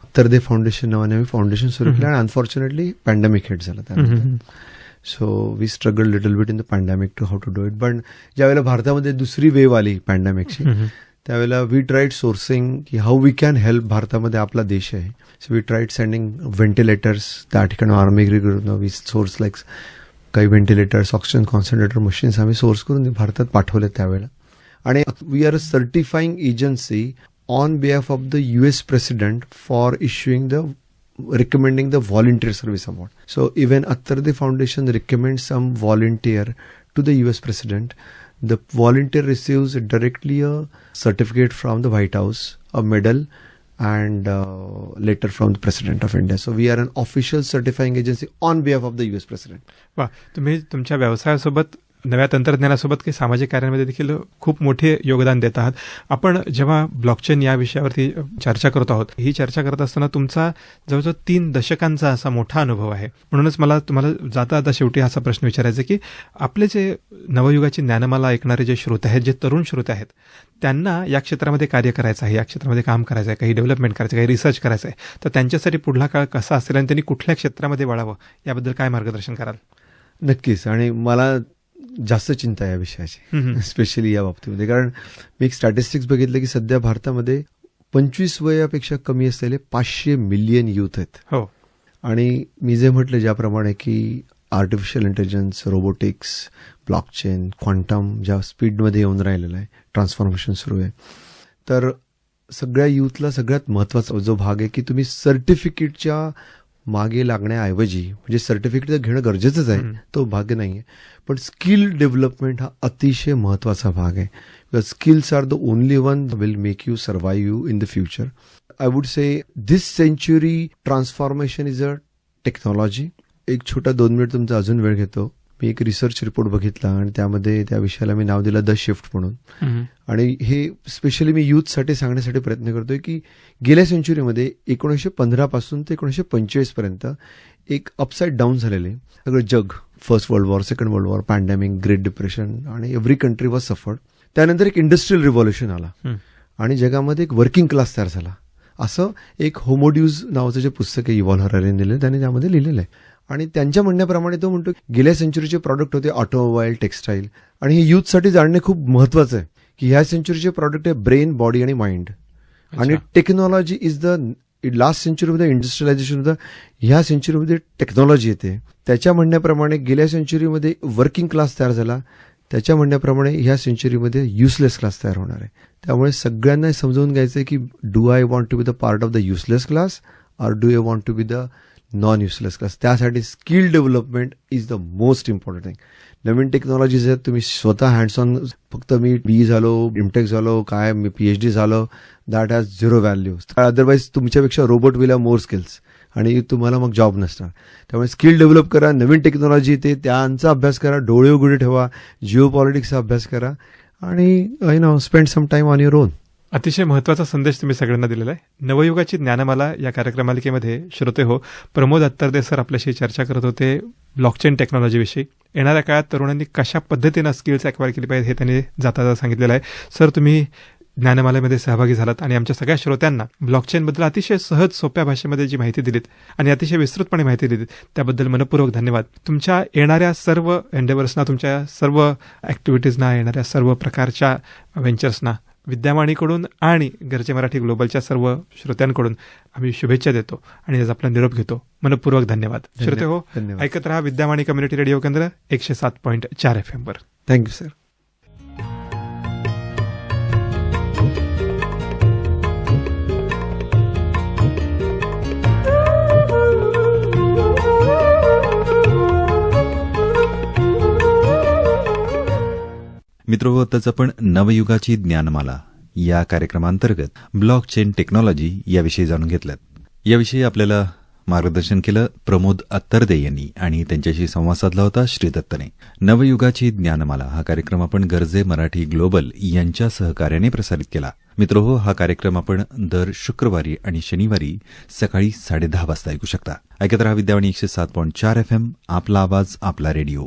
अत्तरदे फाउंडेशन नावाने आम्ही फाउंडेशन सुरू केलं आणि अनफॉर्च्युनेटली पॅन्डेमिक हिट झाला त्यानंतर. So we struggle little bit in the pandemic to how to do it. पण ज्यावेळेला भारतामध्ये दुसरी वेव्ह आली पॅन्डेमिकची, त्यावेळेला वी ट्राईड सोर्सिंग की हाऊ वी कॅन हेल्प. भारतामध्ये आपला देश आहे. So we tried sending ventilators. त्या ठिकाणी आर्मीकडून वी सोर्स लाईक काही व्हेंटिलेटर्स, ऑक्सिजन कॉन्सन्ट्रेटर मशीन्स आम्ही सोर्स करून भारतात पाठवले त्यावेळेला. आणि we are a certifying agency on behalf of the US president for issuing the recommending the volunteer service award. So even Attarde Foundation recommends some volunteer to the US president. The volunteer receives directly a certificate from the White House, a medal, and letter from the President of India. So we are an official certifying agency on behalf of the US president. वा, तुम्ही तुमच्या व्यवसायासोबत, नव्या तंत्रज्ञानासोबत काही सामाजिक कार्यांमध्ये देखील खूप मोठे योगदान देत आहात. आपण जेव्हा ब्लॉकचेन या विषयावरती चर्चा करत आहोत, ही चर्चा करत असताना तुमचा जवळजवळ 3 दशकांचा असा मोठा अनुभव आहे. म्हणूनच मला तुम्हाला जाता शेवटी असा प्रश्न विचारायचा की आपले जे नवयुगाची ज्ञानमाला ऐकणारे जे श्रोते आहेत, जे तरुण श्रोते आहेत, त्यांना या क्षेत्रामध्ये कार्य करायचं आहे, या क्षेत्रामध्ये काम करायचं आहे, काही डेव्हलपमेंट करायचं आहे, काही रिसर्च करायचं आहे, तर त्यांच्यासाठी पुढला काळ कसा असेल आणि त्यांनी कुठल्या क्षेत्रामध्ये वळावं याबद्दल काय मार्गदर्शन कराल? नक्कीच. आणि मला जास्त चिंता आहे या विषयाची, स्पेशली या बाबतीमध्ये. कारण मी एक स्टॅटिस्टिक्स बघितलं की सध्या भारतामध्ये 25 वयापेक्षा कमी असलेले 500 मिलियन युथ आहेत. हो. आणि मी जे म्हटलं ज्याप्रमाणे की artificial intelligence, robotics, blockchain, quantum ज्या स्पीडमध्ये येऊन राहिलेलं आहे, ट्रान्सफॉर्मेशन सुरू आहे, तर सगळ्या युथला सगळ्यात महत्त्वाचा जो भाग आहे की तुम्ही सर्टिफिकेटच्या मागे लागण्याऐवजी, म्हणजे सर्टिफिकेट घेणं गरजेचंच आहे, तो भाग नाही आहे, पण स्किल डेव्हलपमेंट हा अतिशय महत्त्वाचा भाग आहे. Because skills are the only one will make you survive you in the future. I would say this century transformation is a technology. एक छोटा 2 मिनिट तुमचा अजून वेळ घेतो. मी एक रिसर्च रिपोर्ट बघितला आणि त्यामध्ये त्या विषयाला मी नाव दिलं द शिफ्ट म्हणून. आणि हे स्पेशली मी युथसाठी सांगण्यासाठी प्रयत्न करतोय की गेल्या सेंच्युरीमध्ये 1915 पासून ते 1945 पर्यंत एक अपसाईड डाऊन झालेले सगळं जग, first world war, second world war, pandemic, great depression, आणि एव्हरी कंट्री वॉज सफर्ड. त्यानंतर एक इंडस्ट्रियल रिव्हॉल्युशन आला आणि जगामध्ये एक वर्किंग क्लास तयार झाला. असं एक होमोड्यूज नावाचं जे पुस्तक आहे युव्हल हरारीने लिहिलं, त्याने त्यामध्ये लिहिलेलं आहे. आणि त्यांच्या म्हणण्याप्रमाणे तो म्हणतो गेल्या सेंच्युरीचे प्रॉडक्ट होते ऑटोमोबाईल, टेक्स्टाईल, आणि हे युथसाठी जाणणे खूप महत्वाचं आहे की ह्या सेंच्युरीचे प्रॉडक्ट आहे ब्रेन, बॉडी आणि माइंड. आणि टेक्नॉलॉजी इज द लास्ट सेंच्युरीमध्ये इंडस्ट्रियलायझेशन होतं, ह्या सेंच्युरीमध्ये टेक्नॉलॉजी येते. त्याच्या म्हणण्याप्रमाणे गेल्या सेंच्युरीमध्ये वर्किंग क्लास तयार झाला, त्याच्या म्हणण्याप्रमाणे ह्या सेंच्युरीमध्ये युजलेस क्लास तयार होणार आहे. त्यामुळे सगळ्यांना समजावून घ्यायचं आहे की do I want to be the part of the useless class or do I want to be the non useless class. त्यासाठी skill development is the most important thing. नवीन टेक्नॉलॉजीज आहेत, तुम्ही स्वतः हँड्स ऑन, फक्त मी बी झालो, एमटेक झालो, काय मी PhD झालो, दॅट हॅज 0 व्हॅल्यू. अदरवाईज तुमच्यापेक्षा robot will have more skills आणि तुम्हाला मग जॉब नसणार. त्यामुळे स्किल डेव्हलप करा, नवीन टेक्नॉलॉजी येते त्यांचा अभ्यास करा, डोळे उघडे ठेवा, जिओ पॉलिटिक्सचा अभ्यास करा आणि spend some time on your own. अतिशय महत्त्वाचा संदेश तुम्ही सगळ्यांना दिलेला आहे. नवयुगाची ज्ञानमाला या कार्यक्रमालिकेमध्ये श्रोते हो, प्रमोद अत्तरदे सर आपल्याशी चर्चा करत होते ब्लॉकचेन टेक्नॉलॉजीविषयी. येणाऱ्या काळात तरुणांनी कशा पद्धतीनं स्किल्स अक्वायर केली पाहिजे हे त्यांनी जाता सांगितलेलं आहे. सर, तुम्ही ज्ञानमालेमध्ये सहभागी झालात आणि आमच्या सगळ्या श्रोत्यांना ब्लॉकचेनबद्दल अतिशय सहज सोप्या भाषेमध्ये जी माहिती दिलीत आणि अतिशय विस्तृतपणे माहिती दिलीत त्याबद्दल मनपूर्वक धन्यवाद. तुमच्या येणाऱ्या सर्व एंडेवर्सना, तुमच्या सर्व ॲक्टिव्हिटीजना, येणाऱ्या सर्व प्रकारच्या व्हेंचर्सना विद्यावाणीकडून आणि घरचे मराठी ग्लोबलच्या सर्व श्रोत्यांकडून आम्ही शुभेच्छा देतो आणि आज आपला निरोप घेतो. मनपूर्वक धन्यवाद. श्रोते हो, ऐकत रहा विद्यावाणी कम्युनिटी रेडिओ केंद्र 107.4 FM वर. Thank you sir. मित्रहो, आताच आपण नवयुगाची ज्ञानमाला या कार्यक्रमांतर्गत ब्लॉकचेन टेक्नॉलॉजी याविषयी जाणून घेतलं. याविषयी आपल्याला मार्गदर्शन केलं प्रमोद अत्तरदे यांनी आणि त्यांच्याशी संवाद साधला होता श्री दत्तने. नवयुगाची ज्ञानमाला हा कार्यक्रम आपण गरजे मराठी ग्लोबल यांच्या सहकार्याने प्रसारित केला. मित्रहो, हा कार्यक्रम आपण दर शुक्रवारी आणि शनिवारी सकाळी 10:30 वाजता ऐकू शकता. ऐकत रहा विद्यावाणी 107.4 FM, आपला आवाज आपला रेडिओ.